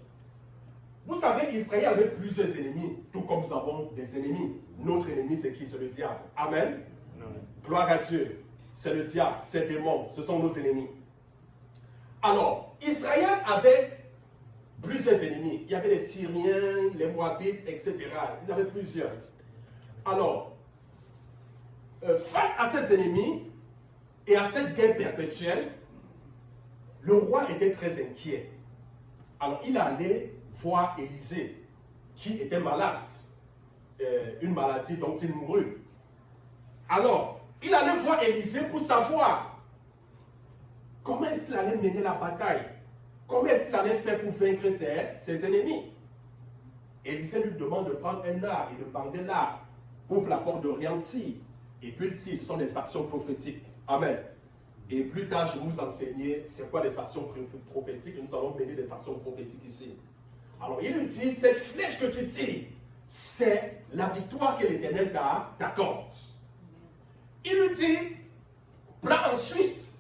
Vous savez, Israël avait plusieurs ennemis, tout comme nous avons des ennemis. Notre ennemi, c'est qui? C'est le diable. Amen. Amen. Gloire à Dieu. C'est le diable, c'est le démon, ce sont nos ennemis. Alors, Israël avait plusieurs ennemis. Il y avait les Syriens, les Moabites, etc. Ils avaient plusieurs. Alors, face à ces ennemis et à cette guerre perpétuelle, le roi était très inquiet. Alors il allait voir Élisée, qui était malade, une maladie dont il mourut. Alors, il allait voir Élisée pour savoir comment est-ce qu'il allait mener la bataille, comment est-ce qu'il allait faire pour vaincre ses ennemis. Élisée lui demande de prendre un arc et de bander l'arc, ouvre la porte d'Orient, tire. Et puis il dit, ce sont des actions prophétiques. Amen. Et plus tard, je vais vous enseigner c'est quoi les actions prophétiques. Et nous allons mener des actions prophétiques ici. Alors il lui dit, cette flèche que tu tires, c'est la victoire que l'Éternel t'accorde. Il lui dit, prends ensuite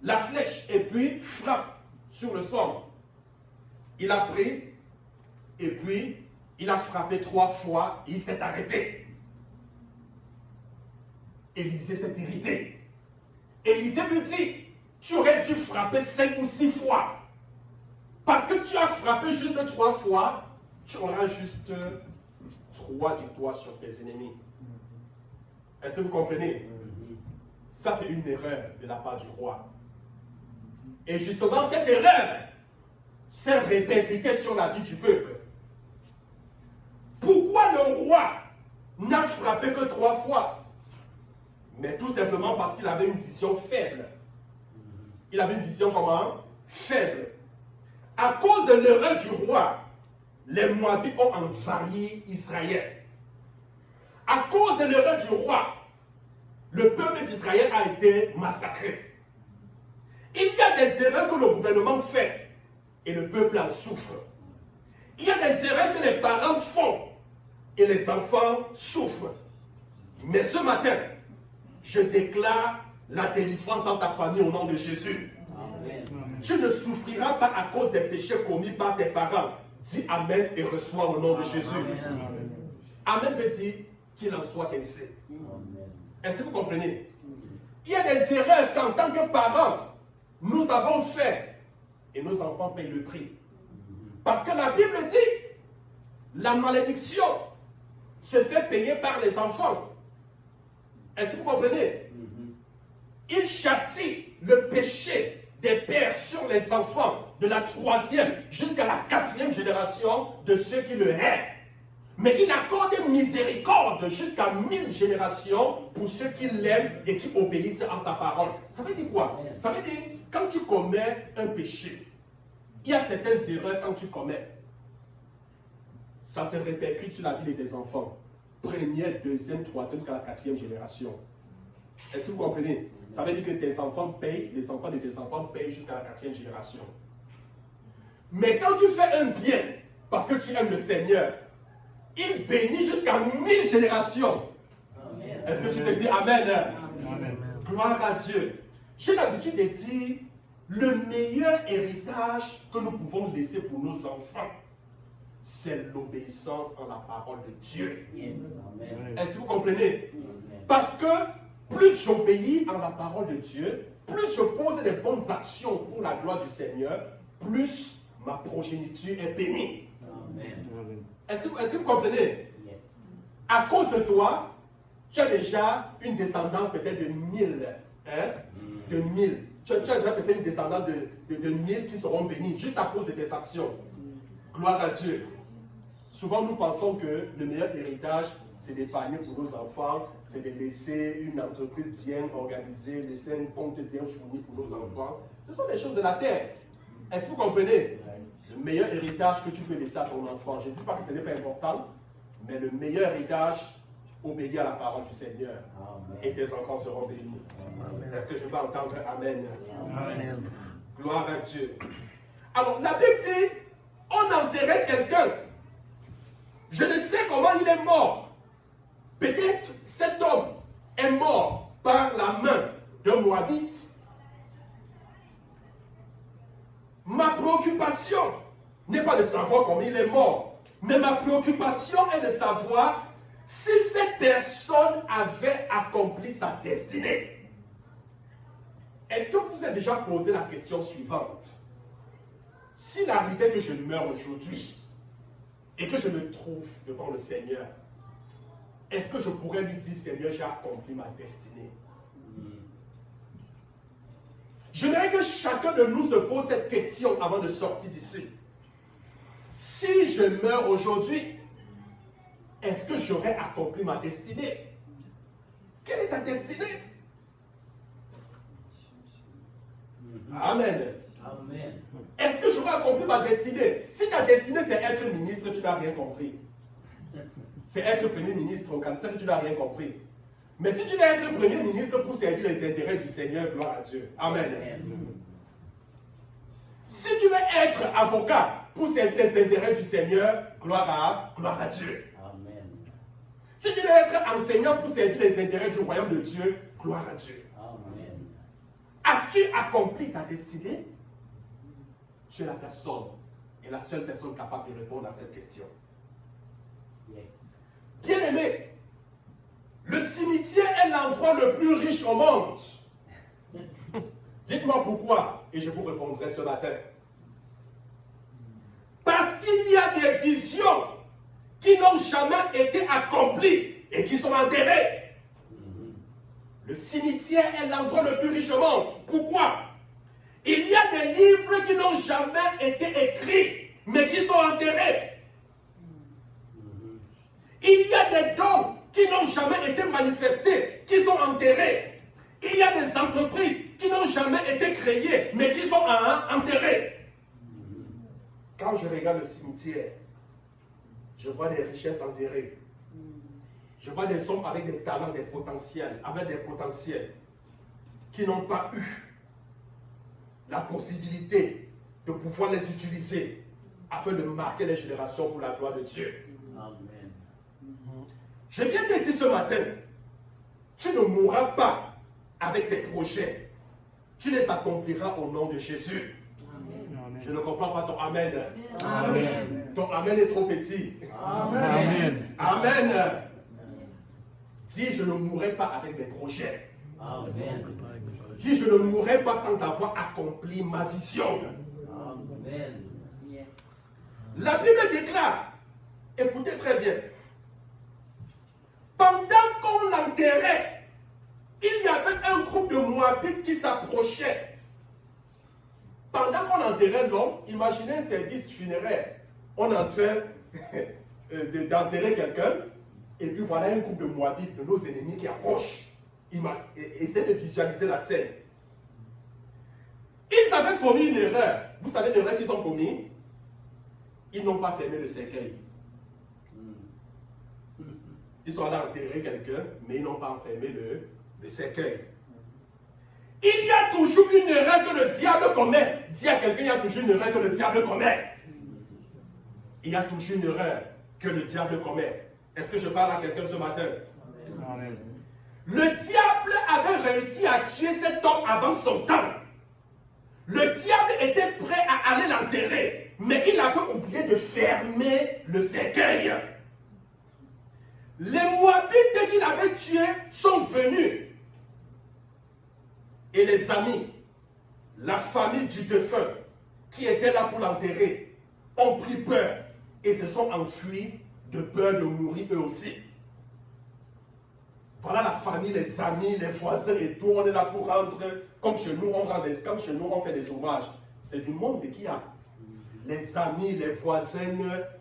la flèche et puis frappe sur le sol. Il a pris et puis il a frappé 3 fois et il s'est arrêté. Élisée s'est irrité. Élisée lui dit, tu aurais dû frapper 5 ou 6 fois. Parce que tu as frappé juste 3 fois, tu auras juste 3 victoires sur tes ennemis. Est-ce que vous comprenez? Ça, c'est une erreur de la part du roi. Et justement, cette erreur s'est répercutée sur la vie du peuple. Pourquoi le roi n'a frappé que 3 fois? Mais tout simplement parce qu'il avait une vision faible. Il avait une vision comment? Faible. À cause de l'erreur du roi, les Moabites ont envahi Israël. À cause de l'erreur du roi, le peuple d'Israël a été massacré. Il y a des erreurs que le gouvernement fait et le peuple en souffre. Il y a des erreurs que les parents font et les enfants souffrent. Mais ce matin, je déclare la délivrance dans ta famille au nom de Jésus. Amen. Tu ne souffriras pas à cause des péchés commis par tes parents. Dis Amen et reçois au nom de Jésus. Amen. Amen veut dire qu'il en soit ainsi. Est-ce que vous comprenez? Il y a des erreurs qu'en tant que parents, nous avons fait et nos enfants payent le prix. Parce que la Bible dit, la malédiction se fait payer par les enfants. Est-ce que vous comprenez? Il châtie le péché des pères sur les enfants de la 3e jusqu'à la 4e génération de ceux qui le haïssent. Mais il accorde miséricorde jusqu'à 1000 générations pour ceux qui l'aiment et qui obéissent à sa parole. Ça veut dire quoi? Ça veut dire, quand tu commets un péché, il y a certaines erreurs quand tu commets. Ça se répercute sur la vie de tes enfants. Première, deuxième, troisième, jusqu'à la 4e génération. Est-ce que vous comprenez? Ça veut dire que tes enfants payent, les enfants de tes enfants payent jusqu'à la 4e génération. Mais quand tu fais un bien, parce que tu aimes le Seigneur, il bénit jusqu'à 1000 générations. Est-ce que tu te dis Amen? Amen. Gloire à Dieu. J'ai l'habitude de dire, le meilleur héritage que nous pouvons laisser pour nos enfants, c'est l'obéissance en la parole de Dieu. Est-ce que vous comprenez? Parce que plus j'obéis en la parole de Dieu, plus je pose des bonnes actions pour la gloire du Seigneur, plus ma progéniture est bénie. Est-ce que vous comprenez? À cause de toi, tu as déjà une descendance peut-être de 1000. De 1000. Tu as déjà peut-être une descendance de 1000 qui seront bénis juste à cause de tes actions. Gloire à Dieu. Souvent, nous pensons que le meilleur héritage, c'est d'épargner pour nos enfants, c'est de laisser une entreprise bien organisée, laisser un compte bien fourni pour nos enfants. Ce sont des choses de la terre. Est-ce que vous comprenez? Le meilleur héritage que tu peux laisser à ton enfant, je ne dis pas que ce n'est pas important, mais le meilleur héritage, obéir à la parole du Seigneur. Amen. Et tes enfants seront bénis. Est-ce que je peux entendre Amen? Amen. Gloire à Dieu. Alors, la Bible dit, on enterrait quelqu'un. Je ne sais comment il est mort. Peut-être cet homme est mort par la main d'un Moabite. Ma préoccupation n'est pas de savoir comment il est mort, mais ma préoccupation est de savoir si cette personne avait accompli sa destinée. Est-ce que vous vous êtes déjà posé la question suivante? S'il arrivait que je meure aujourd'hui et que je me trouve devant le Seigneur, est-ce que je pourrais lui dire, Seigneur, j'ai accompli ma destinée? J'aimerais que chacun de nous se pose cette question avant de sortir d'ici. Si je meurs aujourd'hui, est-ce que j'aurais accompli ma destinée? Quelle est ta destinée? Amen. Amen. Est-ce que j'aurais accompli ma destinée? Si ta destinée c'est être ministre, tu n'as rien compris. C'est être premier ministre au Canada, tu n'as rien compris. Mais si tu veux être premier ministre pour servir les intérêts du Seigneur, gloire à Dieu. Amen. Si tu veux être avocat pour servir les intérêts du Seigneur, gloire à Dieu. Amen. Si tu veux être enseignant pour servir les intérêts du royaume de Dieu, gloire à Dieu. Amen. As-tu accompli ta destinée? Tu es la personne et la seule personne capable de répondre à cette question. Yes. Bien-aimé, le cimetière est l'endroit le plus riche au monde. Dites-moi pourquoi et je vous répondrai ce matin. Parce qu'il y a des visions qui n'ont jamais été accomplies et qui sont enterrées. Le cimetière est l'endroit le plus riche au monde. Pourquoi? Il y a des livres qui n'ont jamais été écrits, mais qui sont enterrés. Il y a des dons qui n'ont jamais été manifestés, qui sont enterrés. Il y a des entreprises qui n'ont jamais été créées, mais qui sont enterrées. Quand je regarde le cimetière, je vois des richesses enterrées. Je vois des hommes avec des talents, des potentiels, avec des potentiels, qui n'ont pas eu la possibilité de pouvoir les utiliser afin de marquer les générations pour la gloire de Dieu. Amen. Je viens te dire ce matin, tu ne mourras pas avec tes projets. Tu les accompliras au nom de Jésus. Amen. Je ne comprends pas ton Amen. Amen. Ton Amen est trop petit. Amen. Amen. Dis, je ne mourrai pas avec mes projets. Amen. Dis, je ne mourrai pas sans avoir accompli ma vision. Amen. Yes. La Bible déclare, écoutez très bien, pendant qu'on l'enterrait, il y avait un groupe de Moabites qui s'approchait. Pendant qu'on enterrait l'homme, imaginez un service funéraire. On est en train d'enterrer quelqu'un, et puis voilà un groupe de Moabites, de nos ennemis qui approchent. Essayez de visualiser la scène. Ils avaient commis une erreur. Vous savez l'erreur qu'ils ont commis? Ils n'ont pas fermé le cercueil. Ils sont allés enterrer quelqu'un, mais ils n'ont pas enfermé le cercueil. Il y a toujours une erreur que le diable commet. Dis à quelqu'un, il y a toujours une erreur que le diable commet. Il y a toujours une erreur que le diable commet. Est-ce que je parle à quelqu'un ce matin? Amen. Le diable avait réussi à tuer cet homme avant son temps. Le diable était prêt à aller l'enterrer, mais il avait oublié de fermer le cercueil. Les Moabites qu'il avait tués sont venus. Et les amis, la famille du défunt, qui était là pour l'enterrer, ont pris peur et se sont enfuis de peur de mourir eux aussi. Voilà la famille, les amis, les voisins et tout. On est là pour rendre, comme chez nous, on fait des hommages. C'est du monde qui a. Les amis, les voisins,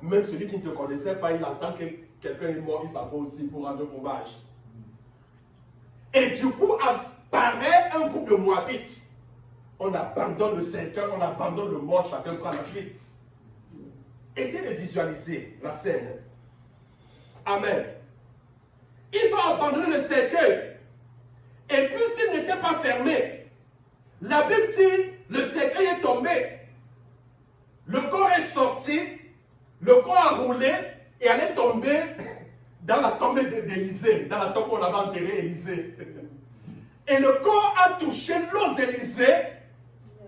même celui qui ne te connaissait pas, il entend que quelqu'un est mort, il s'en va aussi pour rendre hommage. Et du coup, apparaît un groupe de Moabites. On abandonne le cercueil, on abandonne le mort, chacun prend la fuite. Essayez de visualiser la scène. Amen. Ils ont abandonné le cercueil. Et puisqu'il n'était pas fermé, la Bible dit, le cercueil est tombé. Le corps est sorti, le corps a roulé et allait tomber dans la tombe d'Élisée, dans la tombe où on avait enterré Élisée. Et le corps a touché l'os d'Élisée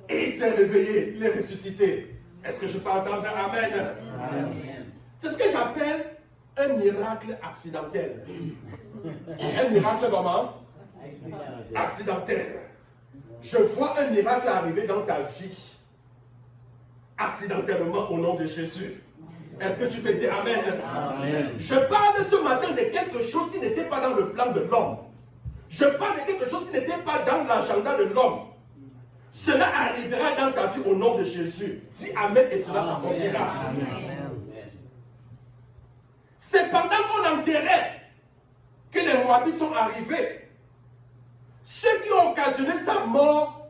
et il s'est réveillé, il est ressuscité. Est-ce que je peux entendre Amen? Amen. C'est ce que j'appelle un miracle accidentel. Un miracle comment? Accidentel. Je vois un miracle arriver dans ta vie. Accidentellement au nom de Jésus. Est-ce que tu peux dire Amen? Amen. Je parle ce matin de quelque chose qui n'était pas dans le plan de l'homme. Je parle de quelque chose qui n'était pas dans l'agenda de l'homme. Cela arrivera dans ta vie au nom de Jésus. Dis Amen et cela s'accomplira. C'est pendant qu'on enterrait que les Moabites sont arrivés. Ceux qui ont occasionné sa mort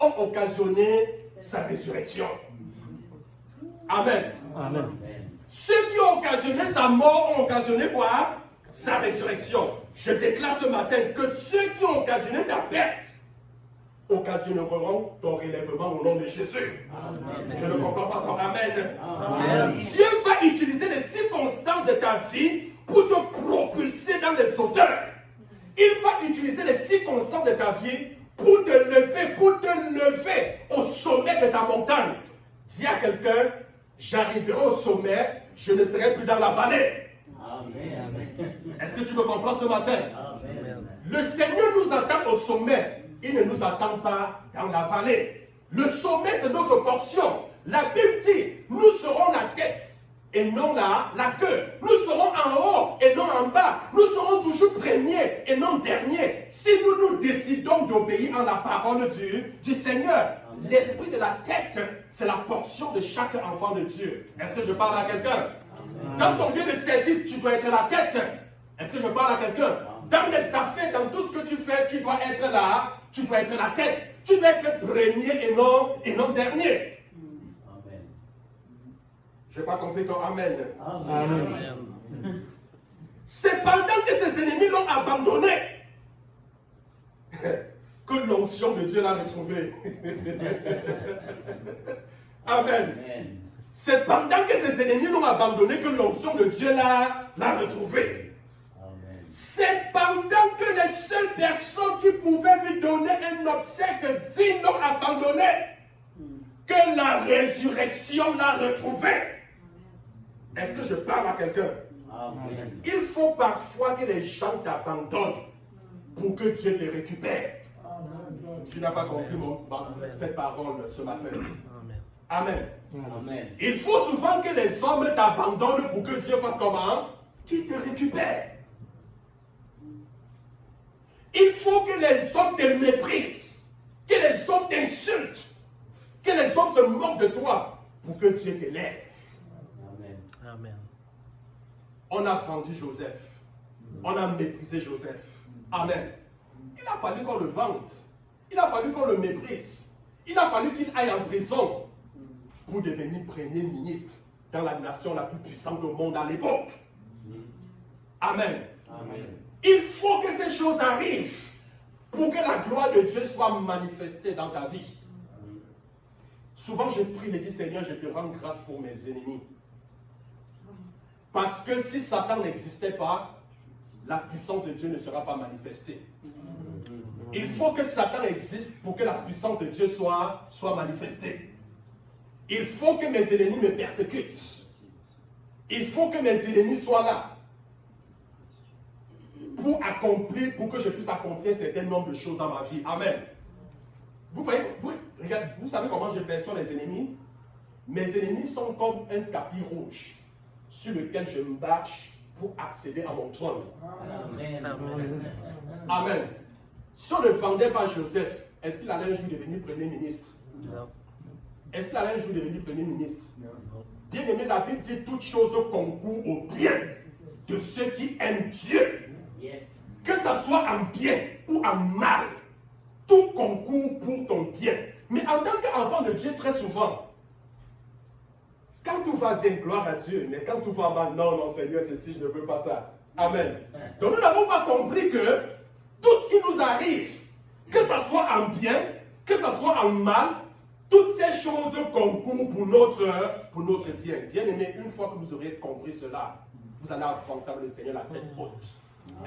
ont occasionné sa résurrection. Amen. Amen. Ceux qui ont occasionné sa mort ont occasionné quoi? Sa résurrection. Je déclare ce matin que ceux qui ont occasionné ta perte occasionneront ton relèvement au nom de Jésus. Amen. Je ne comprends pas ton Amen. Amen. Dieu va utiliser les circonstances de ta vie pour te propulser dans les hauteurs. Il va utiliser les circonstances de ta vie pour te lever au sommet de ta montagne. Dis à quelqu'un, j'arriverai au sommet, je ne serai plus dans la vallée. Amen. Est-ce que tu me comprends ce matin? Amen. Le Seigneur nous attend au sommet. Il ne nous attend pas dans la vallée. Le sommet, c'est notre portion. La Bible dit, nous serons la tête et non la queue. Nous serons en haut et non en bas. Nous serons toujours premiers et non derniers. Si nous décidons d'obéir à la parole du Seigneur. L'esprit de la tête, c'est la portion de chaque enfant de Dieu. Est-ce que je parle à quelqu'un? Dans ton lieu de service, tu dois être la tête. Est-ce que je parle à quelqu'un? Dans les affaires, dans tout ce que tu fais, tu dois être là. Tu dois être la tête. Tu dois être premier et non dernier. Amen. Je n'ai pas compris ton Amen. Amen. C'est pendant que ses ennemis l'ont abandonné que l'onction de Dieu l'a retrouvé. Amen. Amen. C'est pendant que ses ennemis l'ont abandonné que l'onction de Dieu l'a retrouvé. Amen. C'est pendant que les seules personnes qui pouvaient lui donner un obsèque digne l'ont abandonné que la résurrection l'a retrouvé. Est-ce que je parle à quelqu'un? Amen. Il faut parfois que les gens t'abandonnent pour que Dieu te récupère. Tu n'as pas compris cette parole ce matin. Amen. Amen. Il faut souvent que les hommes t'abandonnent pour que Dieu fasse comment? Qu'il te récupère. Il faut que les hommes te méprisent, que les hommes t'insultent, que les hommes se moquent de toi pour que Dieu t'élève. Amen. Amen. On a vendu Joseph. On a méprisé Joseph. Amen. Il a fallu qu'on le vende. Il a fallu qu'on le méprise. Il a fallu qu'il aille en prison pour devenir premier ministre dans la nation la plus puissante au monde à l'époque. Amen. Amen. Il faut que ces choses arrivent pour que la gloire de Dieu soit manifestée dans ta vie. Souvent, je prie et dis, Seigneur, je te rends grâce pour mes ennemis. Parce que si Satan n'existait pas, la puissance de Dieu ne sera pas manifestée. Il faut que Satan existe pour que la puissance de Dieu soit manifestée. Il faut que mes ennemis me persécutent. Il faut que mes ennemis soient là pour que je puisse accomplir un certain nombre de choses dans ma vie. Amen. Vous voyez, vous savez comment je perçois les ennemis? Mes ennemis sont comme un tapis rouge sur lequel je marche pour accéder à mon trône. Amen. Amen. Si on ne vendait pas Joseph, est-ce qu'il allait un jour devenir premier ministre? Non. Est-ce qu'il allait un jour devenir premier ministre? Bien aimé, la Bible dit toutes choses concourent au bien de ceux qui aiment Dieu. Yes. Que ce soit en bien ou en mal, tout concourt pour ton bien. Mais en tant qu'enfant de Dieu, très souvent, quand tout va bien, gloire à Dieu. Mais quand tout va mal, non, non, Seigneur, ceci, je ne veux pas ça. Amen. Donc nous n'avons pas compris que tout ce qui nous arrive, que ce soit en bien, que ce soit en mal, toutes ces choses concourent pour notre bien. Bien aimé, une fois que vous aurez compris cela, vous allez avancer avec le Seigneur la tête haute.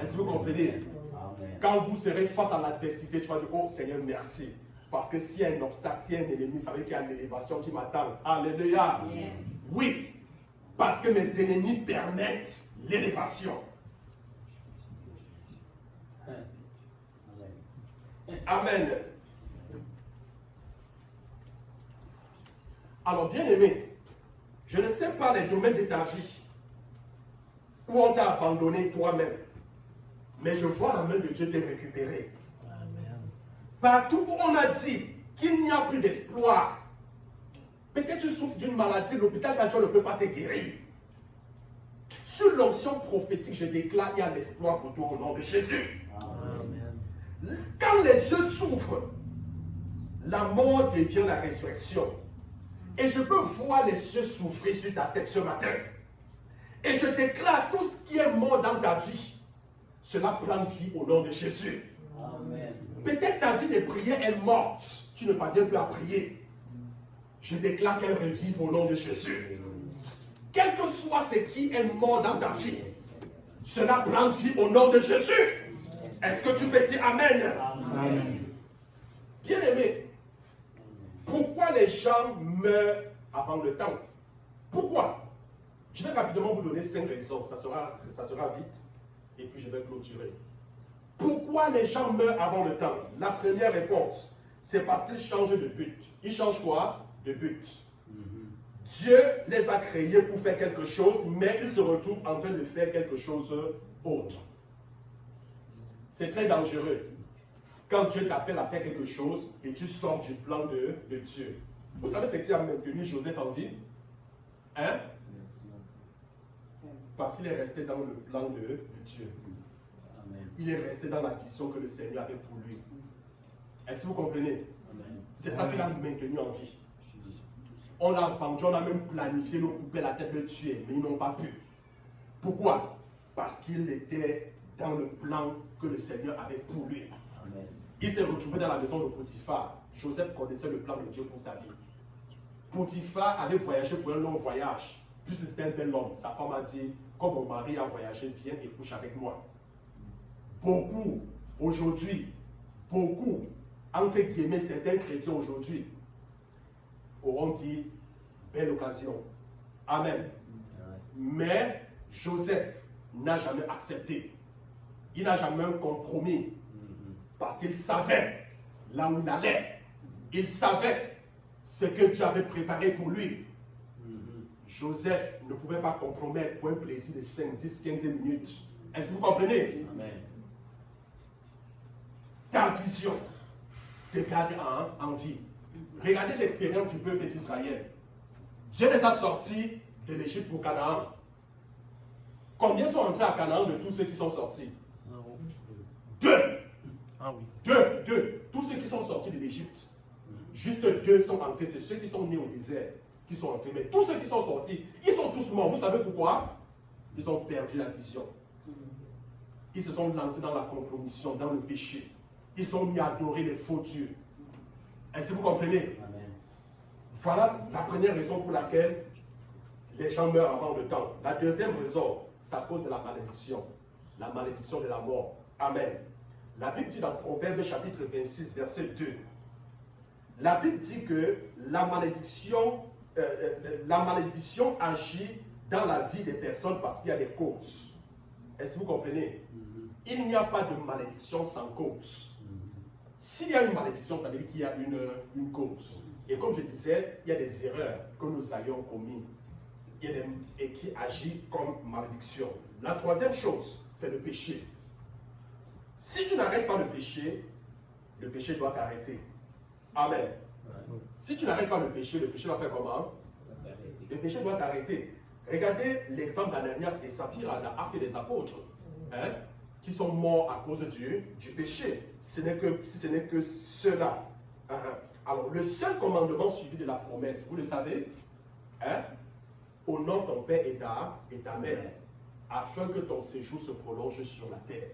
Est-ce que vous comprenez? Amen. Quand vous serez face à l'adversité, tu vas dire, oh Seigneur, merci. Parce que s'il y a un obstacle, s'il y a un ennemi, ça veut dire qu'il y a une élévation qui m'attend. Alléluia. Yes. Oui, parce que mes ennemis permettent l'élévation. Amen. Alors, bien aimé, je ne sais pas les domaines de ta vie où on t'a abandonné toi-même, mais je vois la main de Dieu te récupérer. Amen. Partout où on a dit qu'il n'y a plus d'espoir, peut-être tu souffres d'une maladie, l'hôpital Dieu ne peut pas te guérir. Sur l'onction prophétique, je déclare qu'il y a l'espoir pour toi au nom de Jésus. Amen. Quand les yeux s'ouvrent, la mort devient la résurrection. Et je peux voir les cieux s'ouvrir sur ta tête ce matin. Et je déclare tout ce qui est mort dans ta vie, cela prend vie au nom de Jésus. Amen. Peut-être ta vie de prière est morte, tu ne parviens plus à prier. Je déclare qu'elle revive au nom de Jésus. Quel que soit ce qui est mort dans ta vie, cela prend vie au nom de Jésus. Est-ce que tu peux dire Amen? Amen. Bien aimé, pourquoi les gens meurent avant le temps? Pourquoi? Je vais rapidement vous donner 5 raisons, ça sera vite, et puis je vais clôturer. Pourquoi les gens meurent avant le temps? La première réponse, c'est parce qu'ils changent de but. Ils changent quoi? De but. Dieu les a créés pour faire quelque chose, mais ils se retrouvent en train de faire quelque chose autre. C'est très dangereux. Quand Dieu t'appelle à faire quelque chose et tu sors du plan de Dieu. Vous savez ce qui a maintenu Joseph en vie? Hein? Parce qu'il est resté dans le plan de Dieu. Amen. Il est resté dans la vision que le Seigneur avait pour lui. Est-ce que vous comprenez? C'est ça qui l'a maintenu en vie. On l'a vendu, on a même planifié de couper la tête, de le tuer, mais ils n'ont pas pu. Pourquoi? Parce qu'il était dans le plan que le Seigneur avait pour lui. Amen. Il s'est retrouvé dans la maison de Potiphar. Joseph connaissait le plan de Dieu pour sa vie. Potiphar avait voyagé pour un long voyage. Puisque c'était un bel homme, sa femme a dit, comme mon mari a voyagé, viens et couche avec moi. Beaucoup, aujourd'hui, beaucoup, entre guillemets, certains chrétiens aujourd'hui, auront dit, belle occasion. Amen. Mais Joseph n'a jamais accepté. Il n'a jamais compromis. Parce qu'il savait là où il allait. Il savait ce que Dieu avait préparé pour lui. Joseph ne pouvait pas compromettre pour un plaisir de 5, 10, 15 minutes. Est-ce que vous comprenez? Amen. Ta vision te garde en vie. Regardez l'expérience du peuple d'Israël. Dieu les a sortis de l'Égypte pour Canaan. Combien sont entrés à Canaan de tous ceux qui sont sortis? 2. Ah oui. 2. Tous ceux qui sont sortis de l'Égypte. Juste 2 sont entrés. C'est ceux qui sont nés au désert qui sont entrés. Mais tous ceux qui sont sortis, ils sont tous morts. Vous savez pourquoi? Ils ont perdu la vision. Ils se sont lancés dans la compromission, dans le péché. Ils sont mis à adorer les faux dieux. Est-ce que vous comprenez? Amen. Voilà la première raison pour laquelle les gens meurent avant le temps. La deuxième raison, c'est à cause de la malédiction. La malédiction de la mort. Amen. La Bible dit dans Proverbe chapitre 26, verset 2. La Bible dit que la malédiction agit dans la vie des personnes parce qu'il y a des causes. Est-ce que vous comprenez? Il n'y a pas de malédiction sans cause. S'il y a une malédiction, ça veut dire qu'il y a une cause. Et comme je disais, il y a des erreurs que nous ayons commises et qui agit comme malédiction. La troisième chose, c'est le péché. Si tu n'arrêtes pas le péché doit t'arrêter. Amen. Si tu n'arrêtes pas le péché va faire comment? Le péché doit t'arrêter. Regardez l'exemple d'Ananias et Saphira dans l'Arc des Apôtres, qui sont morts à cause du péché. Si ce n'est que cela. Alors, le seul commandement suivi de la promesse, vous le savez, honore ton père et ta mère, afin que ton séjour se prolonge sur la terre.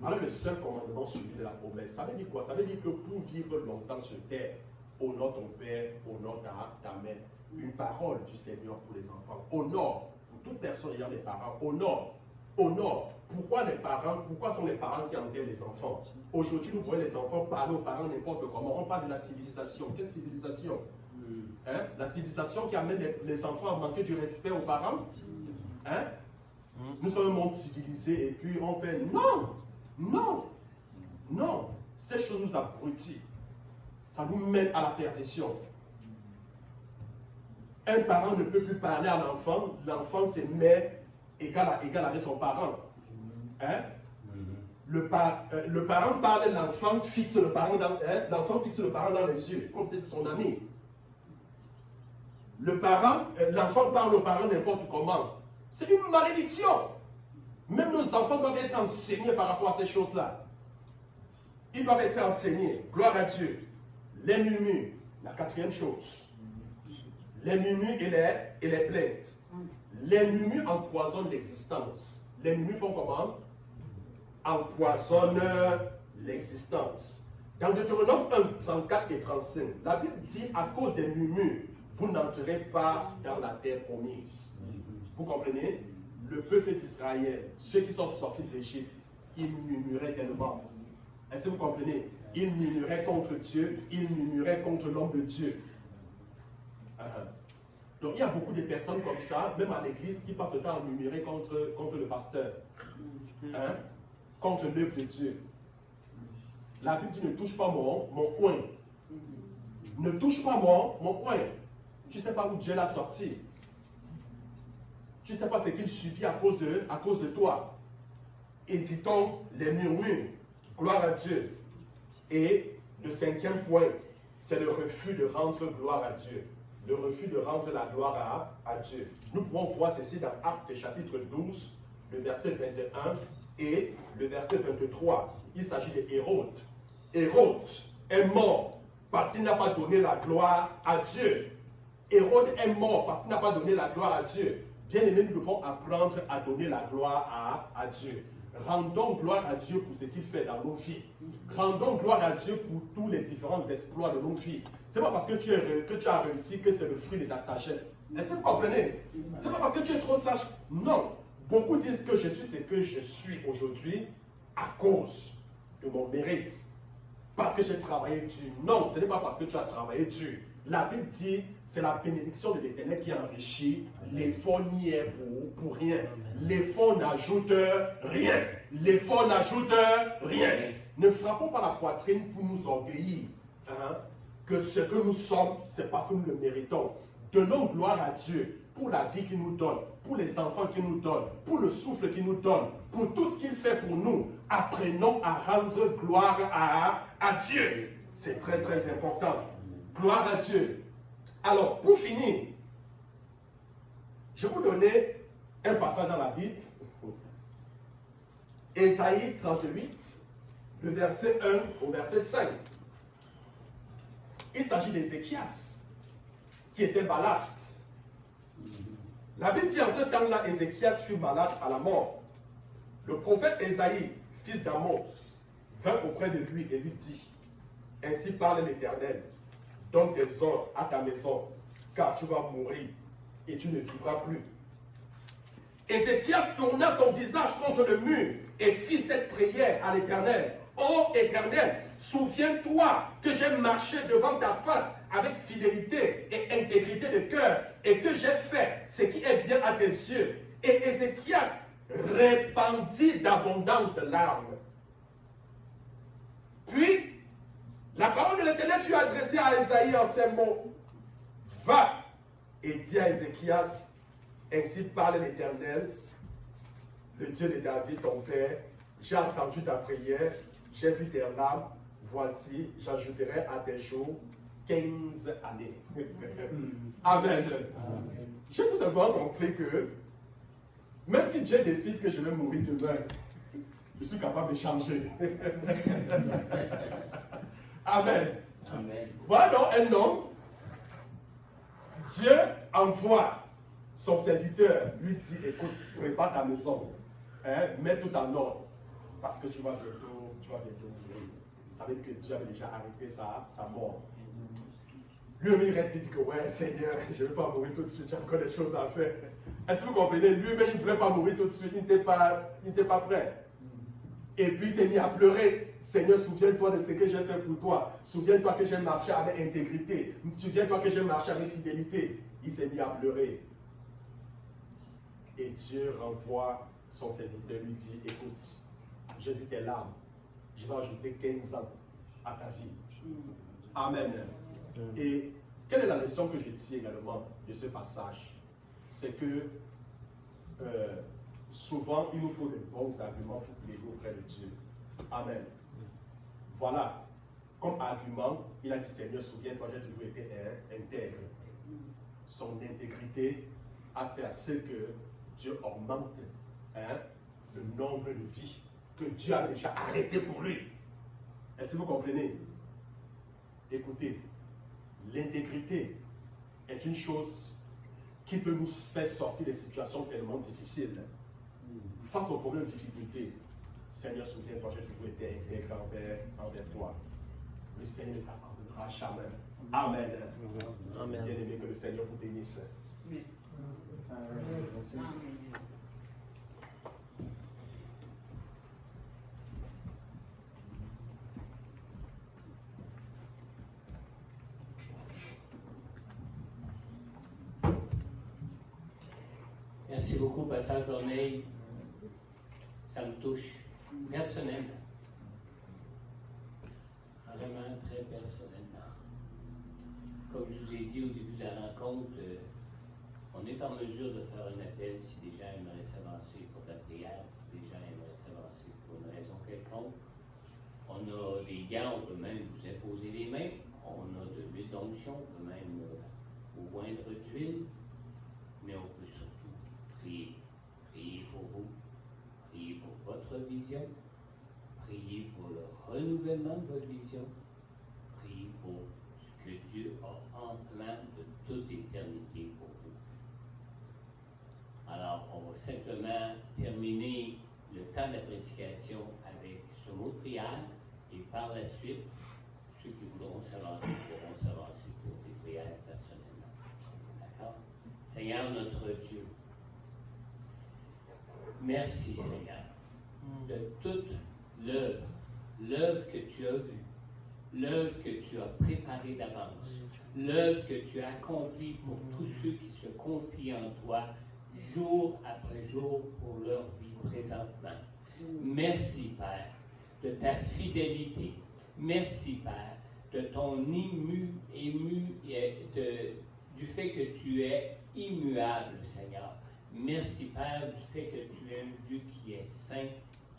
Alors, le seul commandement suivi de la promesse, ça veut dire quoi? Ça veut dire que pour vivre longtemps sur terre, honore ton père, honore ta mère. Une parole du Seigneur pour les enfants. Honore, pour toute personne ayant des parents, honore. Pourquoi sont les parents qui enterrent les enfants? Aujourd'hui, nous voyons les enfants parler aux parents n'importe comment. On parle de la civilisation. Quelle civilisation? La civilisation qui amène les enfants à manquer du respect aux parents? Nous sommes un monde civilisé et puis on fait non. Ces choses nous abrutissent. Ça nous mène à la perdition. Un parent ne peut plus parler à l'enfant. L'enfant se met égal avec son parent. Le parent parle, l'enfant fixe le parent dans les yeux, comme si c'était son ami. L'enfant parle au parent n'importe comment. C'est une malédiction. Même nos enfants doivent être enseignés par rapport à ces choses-là. Ils doivent être enseignés. Gloire à Dieu. Les murmures, la quatrième chose. Les murmures et les plaintes. Les murmures empoisonnent l'existence. Les murmures font comment? Empoisonnent l'existence. Dans Deutéronome 1, 34 et 35, la Bible dit à cause des murmures, vous n'entrerez pas dans la terre promise. Vous comprenez? Le peuple d'Israël, ceux qui sont sortis d'Égypte, ils murmuraient tellement. Est-ce que vous comprenez? Ils murmuraient contre Dieu, ils murmuraient contre l'homme de Dieu. Donc il y a beaucoup de personnes comme ça, même à l'église, qui passent le temps à murmurer contre le pasteur, contre l'œuvre de Dieu. La Bible dit ne touche pas mon oint. Ne touche pas mon oint. Tu ne sais pas où Dieu l'a sorti. Tu ne sais pas ce qu'il subit à cause de toi. Évitons les murmures. Gloire à Dieu. Et le cinquième point, c'est le refus de rendre gloire à Dieu. Le refus de rendre la gloire à Dieu. Nous pouvons voir ceci dans Actes chapitre 12, le verset 21 et le verset 23. Il s'agit de Hérode. Hérode est mort parce qu'il n'a pas donné la gloire à Dieu. Hérode est mort parce qu'il n'a pas donné la gloire à Dieu. Bien aimés, nous devons apprendre à donner la gloire à Dieu. Rendons gloire à Dieu pour ce qu'il fait dans nos vies. Rendons gloire à Dieu pour tous les différents exploits de nos vies. Ce n'est pas parce que tu as réussi que c'est le fruit de ta sagesse. Est-ce que vous comprenez? Ce n'est pas parce que tu es trop sage. Non. Beaucoup disent que je suis ce que je suis aujourd'hui à cause de mon mérite. Parce que j'ai travaillé dur. Non, ce n'est pas parce que tu as travaillé dur. La Bible dit, c'est la bénédiction de l'Éternel qui enrichit. L'effort n'y est pour rien. L'effort n'ajoute rien. L'effort n'ajoute rien. Ne frappons pas la poitrine pour nous orgueillir. Que ce que nous sommes, c'est parce que nous le méritons. Donnons gloire à Dieu pour la vie qu'il nous donne, pour les enfants qu'il nous donne, pour le souffle qu'il nous donne, pour tout ce qu'il fait pour nous. Apprenons à rendre gloire à Dieu. C'est très très important. Gloire à Dieu. Alors, pour finir, je vais vous donner un passage dans la Bible. Ésaïe 38, le verset 1 au verset 5. Il s'agit d'Ézéchias, qui était malade. La Bible dit en ce temps-là, Ézéchias fut malade à la mort. Le prophète Ésaïe, fils d'Amos, vint auprès de lui et lui dit, « Ainsi parle l'Éternel, donne des ordres à ta maison, car tu vas mourir et tu ne vivras plus. » Ézéchias tourna son visage contre le mur et fit cette prière à l'Éternel. « Ô Éternel, souviens-toi que j'ai marché devant ta face avec fidélité et intégrité de cœur et que j'ai fait ce qui est bien à tes yeux. » Et Ézéchias répandit d'abondantes larmes. Puis, la parole de l'Éternel fut adressée à Ésaïe en ces mots. « Va et dis à Ézéchias, ainsi parle l'Éternel, le Dieu de David, ton père, j'ai entendu ta prière, j'ai vu tes larmes, voici, j'ajouterai à tes jours 15 années. » Amen. J'ai tout simplement compris que même si Dieu décide que je vais mourir demain, je suis capable de changer. Amen. Amen. Voilà donc un homme. Dieu envoie son serviteur, lui dit, écoute, prépare ta maison, hein, mets tout en ordre, parce que tu vas bientôt mourir. Vous savez que Dieu avait déjà arrêté sa mort. Lui-même, il reste, il dit que, ouais, Seigneur, je ne vais pas mourir tout de suite, j'ai encore des choses à faire. Est-ce que vous comprenez? Lui-même, il ne voulait pas mourir tout de suite, il n'était pas prêt. Et puis, il s'est mis à pleurer. Seigneur, souviens-toi de ce que j'ai fait pour toi. Souviens-toi que j'ai marché avec intégrité. Souviens-toi que j'ai marché avec fidélité. Il s'est mis à pleurer. Et Dieu renvoie son serviteur, lui dit, écoute, j'ai vu tes larmes. Je vais ajouter 15 ans à ta vie. Amen. Et quelle est la leçon que je tire également de ce passage? C'est que souvent, il nous faut de bons arguments pour plaider auprès de Dieu. Amen. Voilà. Comme argument, il a dit, Seigneur, souviens-toi, j'ai toujours été intègre. Son intégrité a fait à ce que Dieu augmente le nombre de vies que Dieu a déjà arrêté pour lui. Est-ce que vous comprenez? Écoutez, l'intégrité est une chose qui peut nous faire sortir des situations tellement difficiles. Face aux problèmes, aux difficultés, Seigneur, souviens-toi, j'ai toujours été intègre envers toi. Le Seigneur ne t'abandonnera jamais. Amen. Amen. Bien aimé, que le Seigneur vous bénisse. Merci beaucoup, Pasteur Corneille. Ça me touche personnellement. Vraiment très personnellement. Comme je vous ai dit au début de la rencontre, on est en mesure de faire un appel si des gens aimeraient s'avancer pour la prière, si des gens aimeraient s'avancer pour une raison quelconque. On a des gants, on peut même vous imposer les mains. On a de l'huile d'onction, on peut même vous oindre d'huile. Mais on peut surtout prier. Prier pour vous. Priez pour votre vision. Priez pour le renouvellement de votre vision. Priez pour ce que Dieu a en plan de toute éternité pour vous. Alors, on va simplement terminer le temps de la prédication avec ce mot de prière et par la suite, ceux qui voudront s'avancer pourront s'avancer pour des prières personnellement. D'accord? Seigneur notre Dieu, merci Seigneur de toute l'œuvre que tu as vue, l'œuvre que tu as préparée d'avance, l'œuvre que tu as accomplie pour tous ceux qui se confient en toi jour après jour pour leur vie présentement. Merci Père de ta fidélité. Merci Père de ton du fait que tu es immuable, Seigneur. Merci, Père, du fait que tu es un Dieu qui est saint,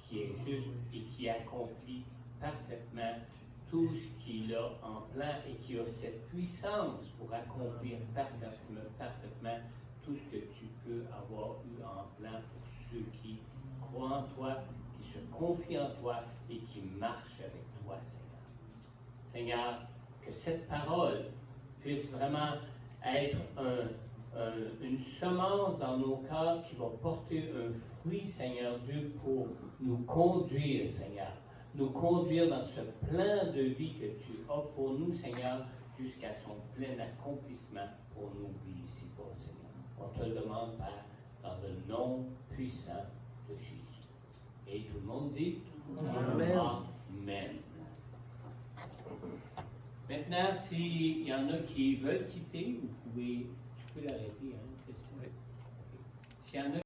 qui est juste et qui accomplit parfaitement tout ce qu'il a en plan et qui a cette puissance pour accomplir parfaitement tout ce que tu peux avoir eu en plan pour ceux qui croient en toi, qui se confient en toi et qui marchent avec toi, Seigneur. Seigneur, que cette parole puisse vraiment être une semence dans nos cœurs qui va porter un fruit, Seigneur Dieu, pour nous conduire, Seigneur. Nous conduire dans ce plan de vie que tu as pour nous, Seigneur, jusqu'à son plein accomplissement pour nous ici, pour Seigneur. On te le demande, Père, dans le nom puissant de Jésus. Et tout le monde dit Amen. Amen. Maintenant, s'il y en a qui veulent quitter, tu peux l'arrêter, hein, Christian? S'il y en a